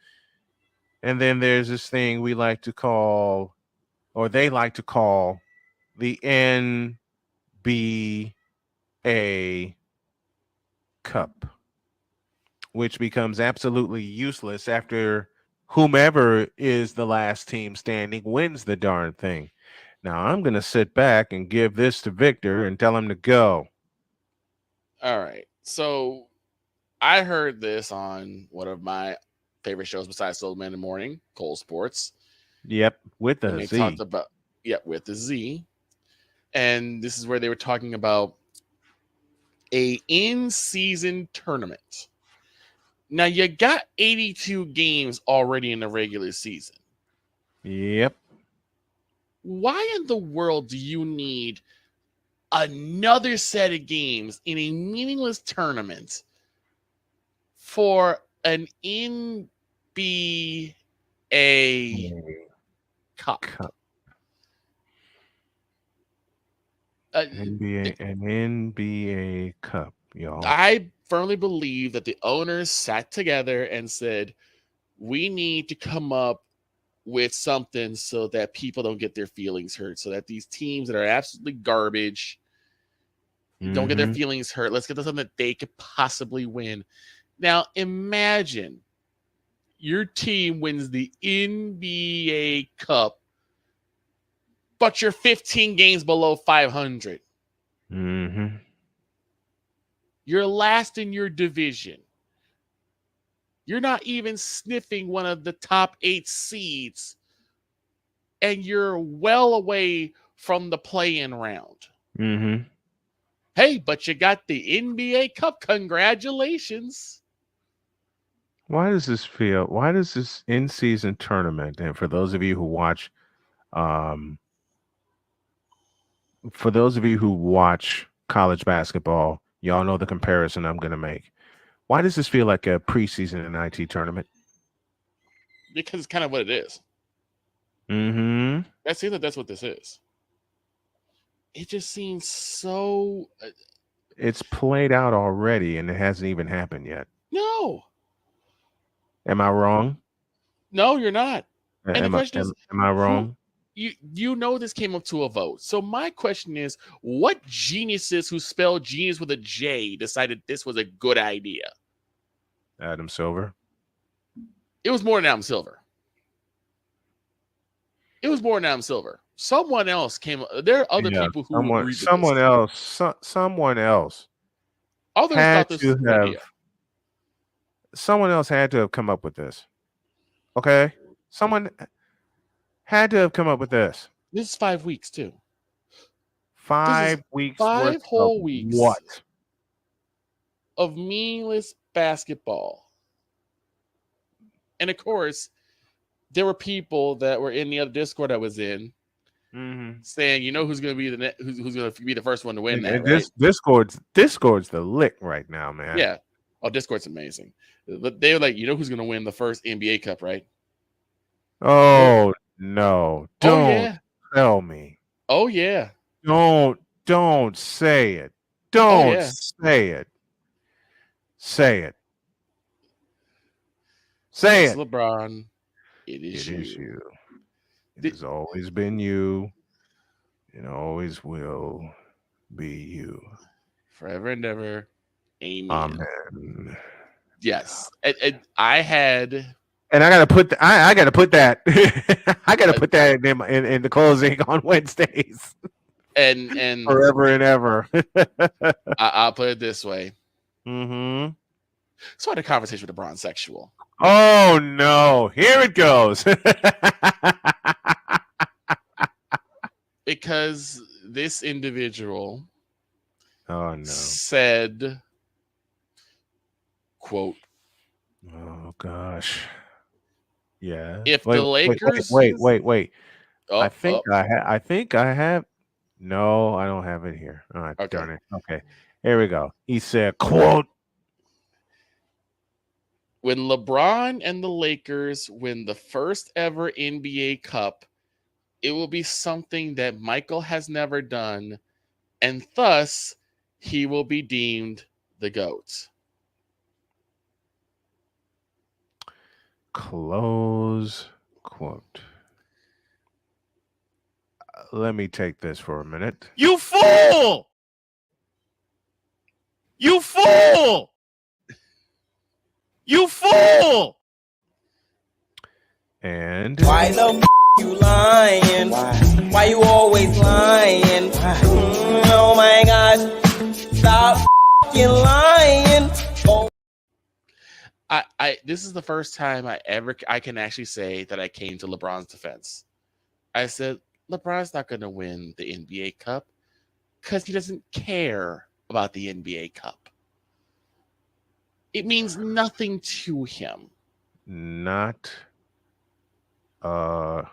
And then there's this thing we like to call, or they like to call, the NBA Cup, which becomes absolutely useless after whomever is the last team standing wins the darn thing. Now I'm going to sit back and give this to Victor and tell him to go. All right. So I heard this on one of my favorite shows besides Soul Man in the Morning, Cole Sports. Yep, with And a they Z. talked about, with the Z. And this is where they were talking about a in-season tournament. Now you got 82 games already in the regular season. Yep. Why in the world do you need another set of games in a meaningless tournament for an NBA Cup? An NBA Cup, y'all. I firmly believe that the owners sat together and said, we need to come up with something so that people don't get their feelings hurt, so that these teams that are absolutely garbage don't get their feelings hurt. Let's get to something that they could possibly win. Now, imagine your team wins the NBA Cup, but you're 15 games below 500. You're last in your division. You're not even sniffing one of the top 8 seeds, and you're well away from the play-in round. Hey, but you got the NBA Cup. Congratulations. Why does this feel? Why does this in-season tournament? And for those of you who watch, college basketball, y'all know the comparison I'm going to make. Why does this feel like a preseason NIT tournament? Because it's kind of what it is. That seems like that's what this is. It just seems so. It's played out already, and it hasn't even happened yet. No. Am I wrong? No, you're not. And the question is, am I wrong? You know this came up to a vote. So my question is, what geniuses who spell genius with a J decided this was a good idea? Adam Silver. It was more than Adam Silver. Someone else came. There are other people who agreed with this. Someone else. Others thought this was a good idea. Someone else had to have come up with this. Okay? Someone had to have come up with this. This is 5 weeks, too. 5 weeks. 5 whole weeks. What? Of meaningless basketball. And of course, there were people that were in the other Discord I was in saying, you know, who's going to be who's going to be the first one to win that, right? Discord's the lick right now, man. Yeah. Oh, Discord's amazing. But they were like, you know who's going to win the first NBA Cup, right? Oh, no. Don't tell me. Oh, yeah. Don't say it. Don't say it. Say it. Say it. LeBron. It is you. It has always been you. It always will be you. Forever and ever. Amen. Amen. Yes. I had. And I gotta put I gotta put that I gotta put that in the closing on Wednesdays. And forever and ever. I'll put it this way. So I had a conversation with a bronsexual. Oh no! Here it goes. Because this individual said, quote, "Oh gosh, yeah." If the Lakers, wait. Oh, I think I have. No, I don't have it here. All right, okay. Darn it. Okay, here we go. He said, "Quote." When LeBron and the Lakers win the first ever NBA Cup, it will be something that Michael has never done, and thus he will be deemed the GOAT. Close quote. Let me take this for a minute. You fool! You fool! You fool! And Why the you lying? Why you always lying? Oh my gosh, stop lying. Oh. I this is the first time I can actually say that I came to LeBron's defense. I said LeBron's not going to win the NBA Cup because he doesn't care about the NBA Cup. It means nothing to him. Not a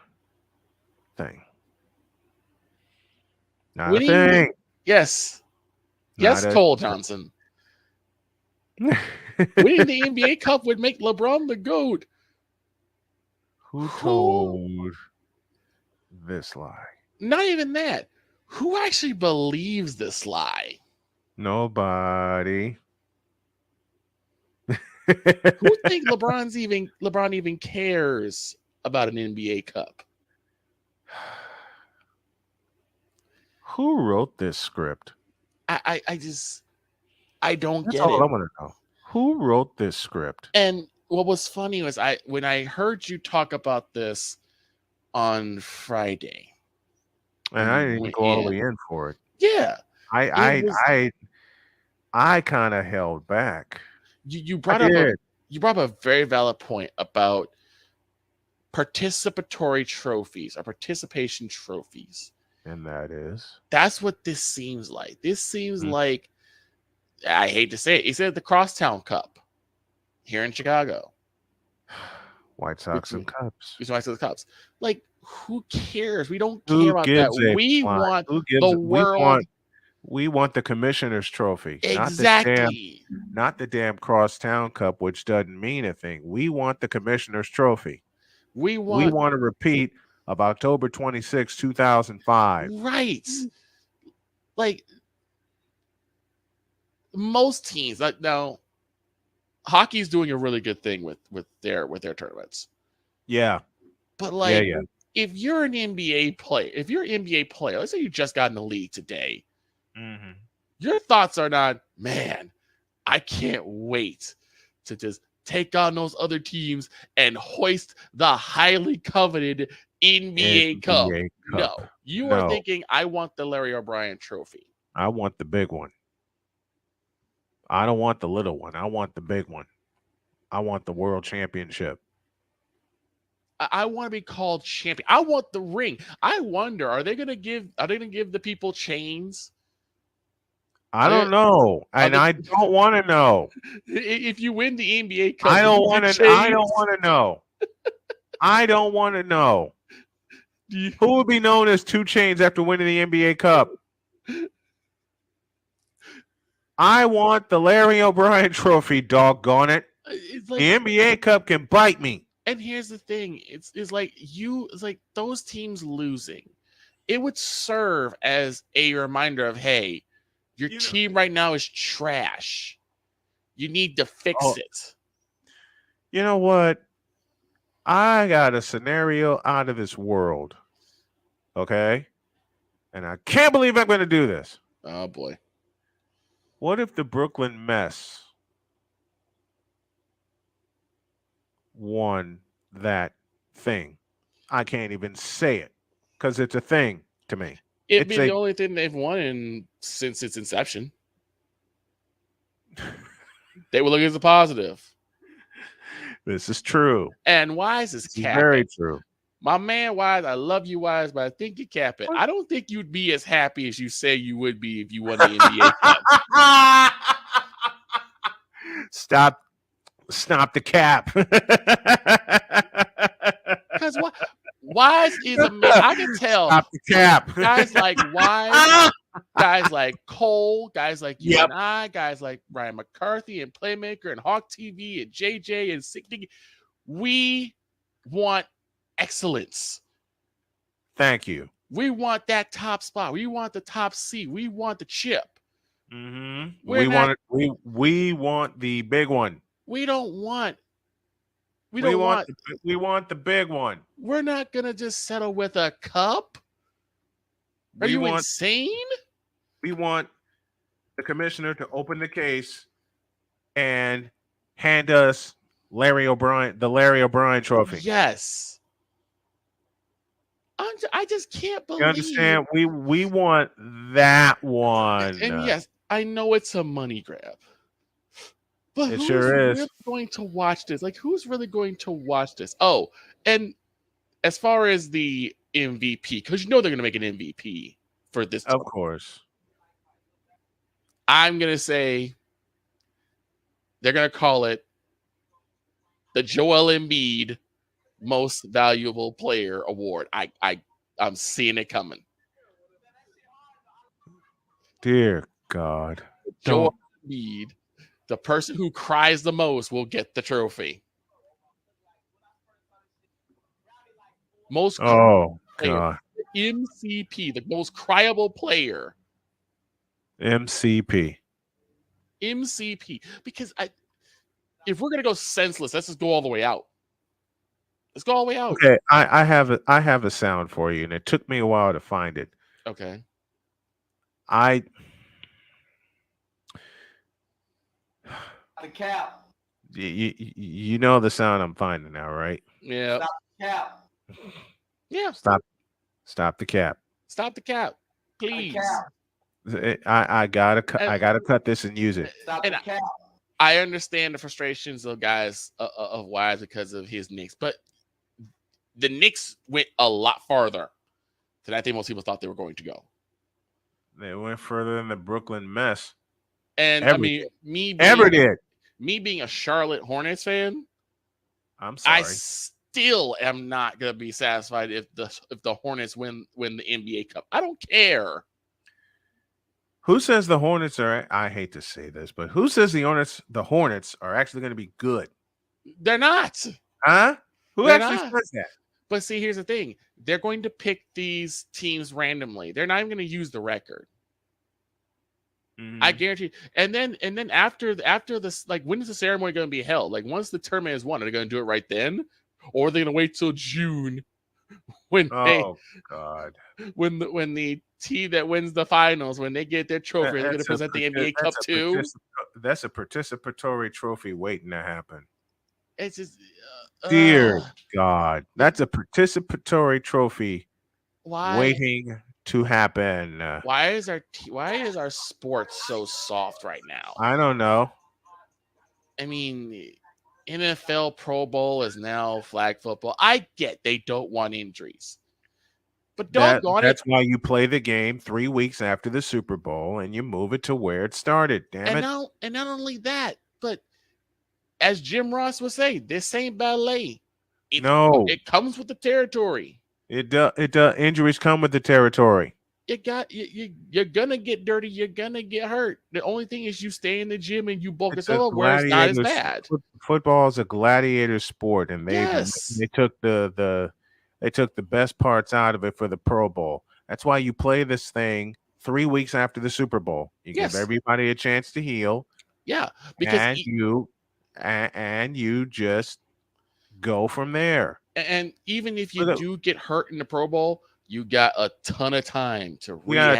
thing. Not Winning a thing. Yes. Yes, Not a- Cole Johnson. Winning the NBA Cup would make LeBron the GOAT. Who told this lie? Not even that. Who actually believes this lie? Nobody. Who think LeBron even cares about an NBA Cup? Who wrote this script? I don't That's get all it. I want to know. Who wrote this script? And what was funny was when I heard you talk about this on Friday, And I didn't even go all the way in for it. Yeah, I kind of held back. You brought up a very valid point about participatory trophies or participation trophies. And that is? That's what this seems like. This seems like, I hate to say it, he said the Crosstown Cup here in Chicago. White Sox and Cubs. White Sox and Cubs. Like, who cares? We don't care about that. We want the world. We want the commissioner's trophy. Exactly. Not the damn Crosstown Cup, which doesn't mean a thing. We want the commissioner's trophy. We want a repeat of October 26, 2005. Right. Like, most teams, like, now hockey's doing a really good thing with their tournaments. Yeah. But like, if you're an NBA player, let's say you just got in the league today, your thoughts are not, man, I can't wait to just take on those other teams and hoist the highly coveted NBA Cup. No, you are thinking, I want the Larry O'Brien trophy. I want the big one. I don't want the little one. I want the big one. I want the world championship. I want to be called champion. I want the ring. I wonder, are they going to give the people chains? I don't know, and I don't want to know. If you win the NBA Cup, I don't want to. I don't want to know. I don't want to know. Who would be known as 2 Chainz after winning the NBA Cup? I want the Larry O'Brien trophy, doggone it. Like, the NBA Cup can bite me. And here's the thing. It's like those teams losing. It would serve as a reminder of, hey, your team right now is trash. You need to fix it. You know what? I got a scenario out of this world. Okay? And I can't believe I'm going to do this. Oh, boy. What if the Brooklyn Mess won that thing? I can't even say it because it's a thing to me. It'd be the only thing they've won since its inception. They will look as a positive. This is true. And Wise is capping. Very true. My man Wise, I love you, Wise, but I think you cap it. I don't think you'd be as happy as you say you would be if you won the NBA Cup. Stop the cap. Because Wise is amazing. I can tell. Stop the cap. Guys like Wise, guys like Cole, guys like you and I, guys like Ryan McCarthy and Playmaker and Hawk TV and JJ and Sick. We want excellence. Thank you. We want that top spot. We want the top seat. We want the chip. Mm-hmm. We want the big one. We want the big one. We're not gonna just settle with a cup. Are you insane? We want the commissioner to open the case and hand us Larry O'Brien, the Larry O'Brien Trophy. Yes. I just can't believe. You understand? We want that one. And yes, I know it's a money grab. But It who's sure is. really going to watch this? Like, who's really going to watch this? Oh, and as far as the MVP, because you know they're going to make an MVP for this. Of course. I'm going to say they're going to call it the Joel Embiid Most Valuable Player Award. I'm seeing it coming. Dear God. Joel Embiid, the person who cries the most, will get the trophy. Most Oh player, God. MCP, the most cryable player. MCP. Because if we're gonna go senseless, let's just go all the way out. Let's go all the way out. Okay, I have a sound for you, and it took me a while to find it. Okay. The cap. You know the sound I'm finding now, right? Yeah. Stop the cap. Yeah. Stop the cap. Stop the cap, please. I gotta cut this and use it. Stop the cap. I understand the frustrations of guys of Wise because of his Knicks, but the Knicks went a lot farther than I think most people thought they were going to go. They went further than the Brooklyn mess. And I mean, me being a Charlotte Hornets fan, I'm sorry. I still am not gonna be satisfied if the Hornets win the NBA Cup. I don't care. Who says the Hornets are? I hate to say this, but who says the Hornets are actually going to be good? They're not. Huh? Who They're actually not. says that? But see, here's the thing: they're going to pick these teams randomly. They're not even going to use the record. Mm-hmm. I guarantee. And then after this, like, when is the ceremony going to be held? Like, once the tournament is won, are they going to do it right then, or are they going to wait till June when God, when the team that wins the finals, when they get their trophy, they're going to present the NBA Cup too? That's a participatory trophy waiting to happen. It's just dear God, that's a participatory trophy why waiting to happen. Why is our sports so soft right now? I don't know. I mean, NFL Pro Bowl is now flag football. I get they don't want injuries, but that's why you play the game 3 weeks after the Super Bowl and you move it to where it started. Damn it! And not only that, but as Jim Ross would say, this ain't ballet. It comes with the territory. It does. Injuries come with the territory. You're gonna get dirty. You're gonna get hurt. The only thing is you stay in the gym and you bulk yourself up where it's not as bad. Football is a gladiator sport, and they took the best parts out of it for the Pro Bowl. That's why you play this thing 3 weeks after the Super Bowl. You give everybody a chance to heal. Yeah, because you just go from there. And even if you do get hurt in the Pro Bowl, you got a ton of time to rehab.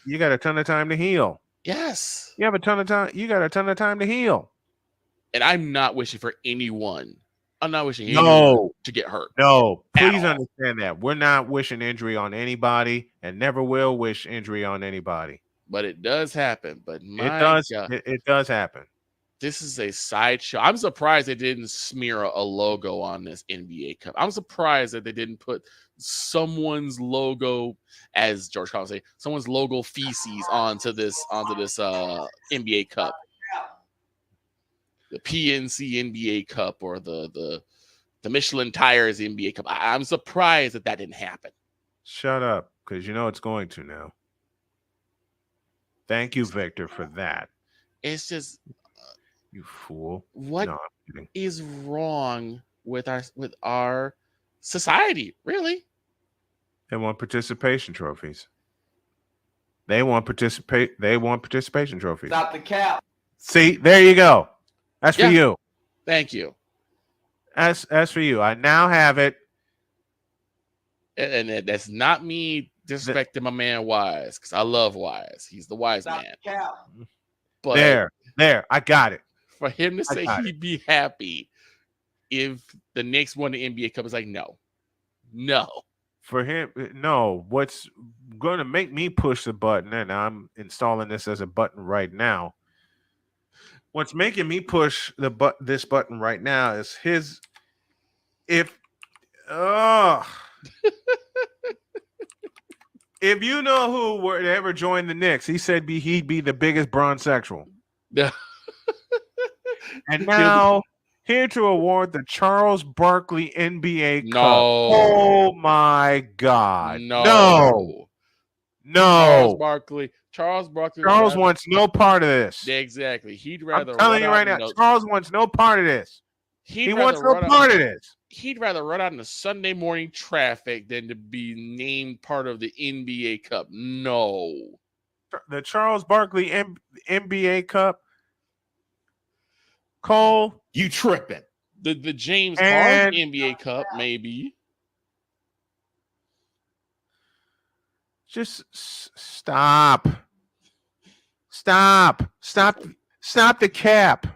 You got a ton of time to heal. Yes. You have a ton of time. You got a ton of time to heal. And I'm not wishing for anyone. I'm not wishing anyone to get hurt. No, please understand that. We're not wishing injury on anybody and never will wish injury on anybody. But it does happen. But it does happen. This is a sideshow. I'm surprised they didn't smear a logo on this NBA Cup. I'm surprised that they didn't put someone's logo, as George Collins say, someone's logo feces onto this NBA Cup. The PNC NBA Cup or the Michelin Tires NBA Cup. I'm surprised that didn't happen. Shut up, because you know it's going to now. Thank you, Victor, for that. It's just you fool. What is wrong with our society? Really? They want participation trophies. They want participation trophies. Stop the cap. See, there you go. That's for you. Thank you. That's for you. I now have it. And that's not me disrespecting my man Wise, because I love Wise. He's the wise man. But there, I got it. For him to say he'd be happy if the Knicks won the NBA Cup, it's like, no. For him, no. What's going to make me push the button, and I'm installing this as a button right now. What's making me push this button right now is if you know who would ever join the Knicks, he said he'd be the biggest bronzexual. Yeah. And now here to award the Charles Barkley NBA Cup. Oh my God! No. Charles Barkley. Charles wants no part of this. Yeah, exactly. He'd rather. I'm telling you right now, Charles wants no part of this. He wants no part of this. He'd rather run out in the Sunday morning traffic than to be named part of the NBA Cup. No. The Charles Barkley NBA Cup. Cole, you tripping. The James Harden NBA Cup, maybe. Just stop the cap.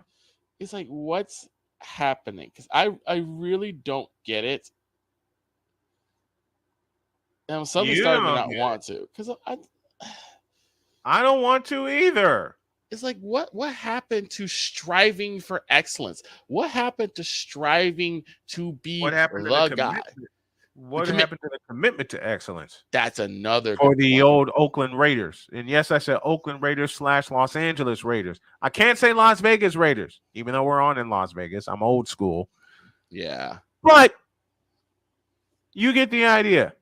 It's like, what's happening? Because I really don't get it. And I'm suddenly starting to not want to. Because I don't want to either. It's like, what happened to striving for excellence? What happened to striving to be the guy? What happened to the commitment to excellence? That's another for the old Oakland Raiders. And yes, I said Oakland Raiders / Los Angeles Raiders. I can't say Las Vegas Raiders, even though we're on in Las Vegas. I'm old school. Yeah. But you get the idea.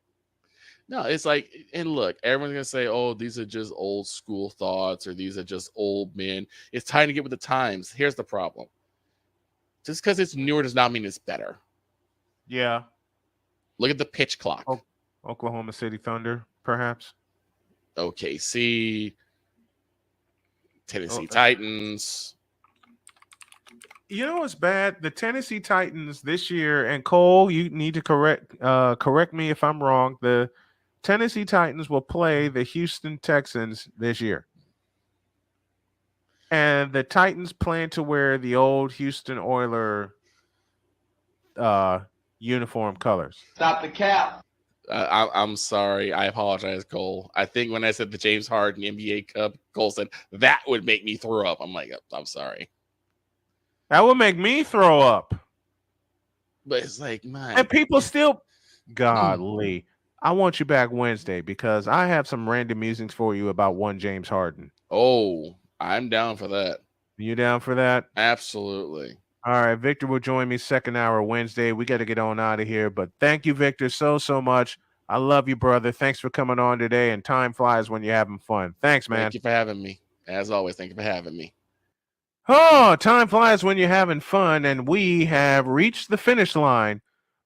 No, it's like, and look, everyone's going to say, oh, these are just old school thoughts or these are just old men. It's time to get with the times. Here's the problem. Just because it's newer does not mean it's better. Yeah. Look at the pitch clock. Oklahoma City Thunder, perhaps. OKC. Tennessee Titans. You know what's bad? The Tennessee Titans this year, and Cole, you need to correct me if I'm wrong. The Tennessee Titans will play the Houston Texans this year. And the Titans plan to wear the old Houston Oiler uniform colors. Stop the cap. I'm sorry. I apologize, Cole. I think when I said the James Harden NBA Cup, Cole said that would make me throw up. I'm like, I'm sorry. That would make me throw up. But it's like, man. And people still, golly. I want you back Wednesday because I have some random musings for you about one James Harden. Oh, I'm down for that. You down for that? Absolutely. All right, Victor will join me second hour Wednesday. We got to get on out of here, but thank you, Victor, so much. I love you, brother. Thanks for coming on today, and time flies when you're having fun. Thanks, man. Thank you for having me. As always, thank you for having me. Oh, time flies when you're having fun, and we have reached the finish line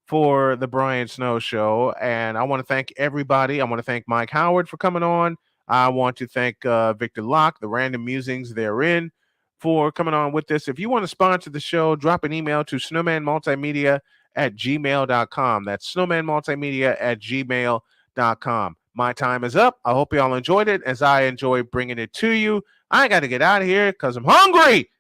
for the Brian Snow Show, and I want to thank everybody. I want to thank Mike Howard for coming on. I want to thank Victor Locke, the Random Musings therein, for coming on with this. If you want to sponsor the show, drop an email to snowmanmultimedia@gmail.com. That's snowmanmultimedia@gmail.com. My time is up. I hope you all enjoyed it as I enjoyed bringing it to you. I got to get out of here because I'm hungry.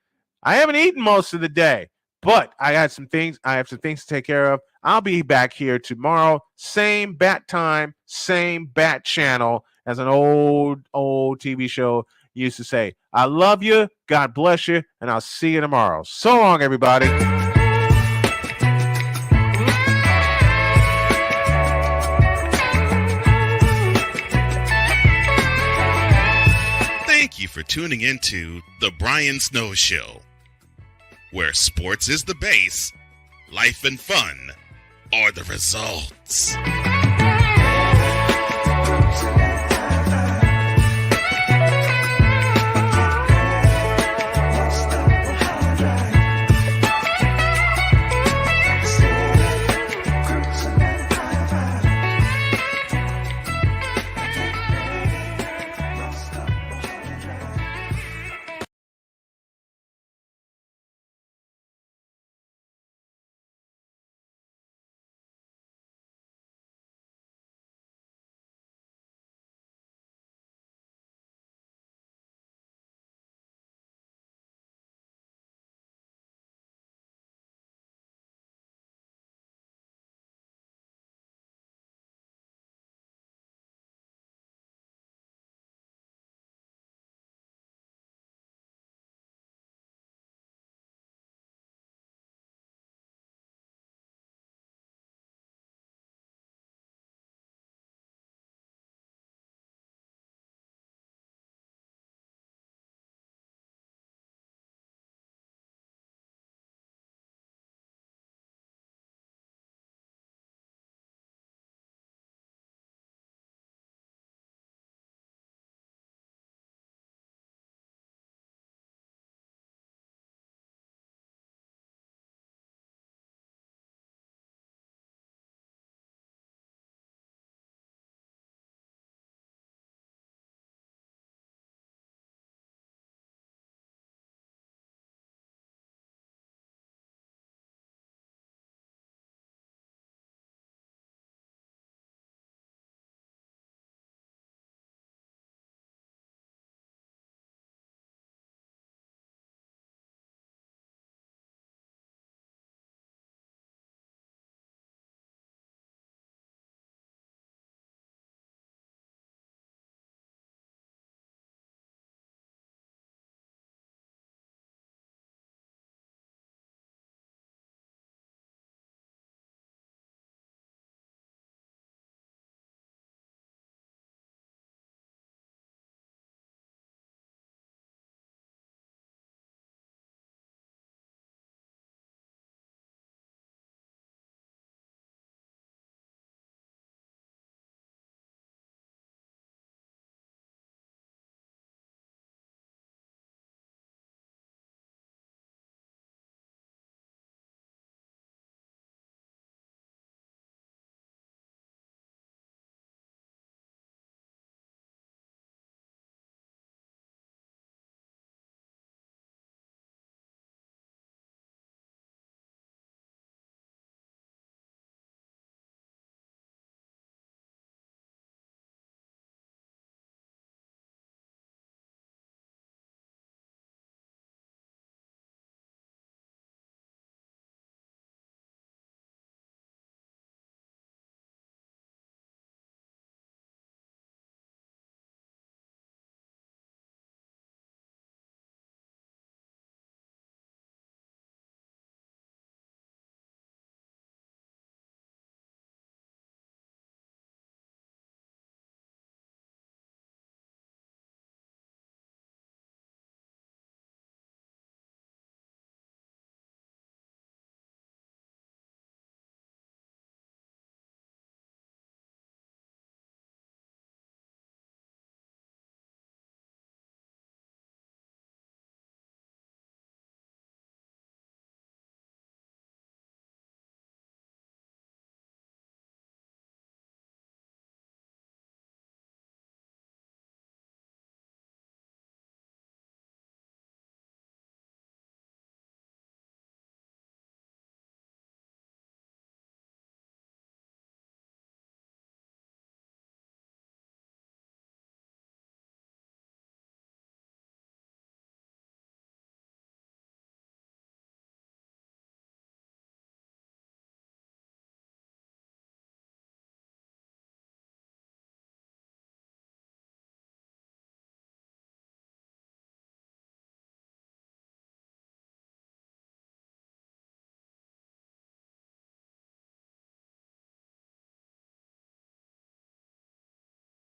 I haven't eaten most of the day, but I have some things to take care of. I'll be back here tomorrow. Same bat time, same bat channel, as an old TV show used to say. I love you. God bless you. And I'll see you tomorrow. So long, everybody. Thank you for tuning into The Brian Snow Show, where sports is the base, life and fun are the results.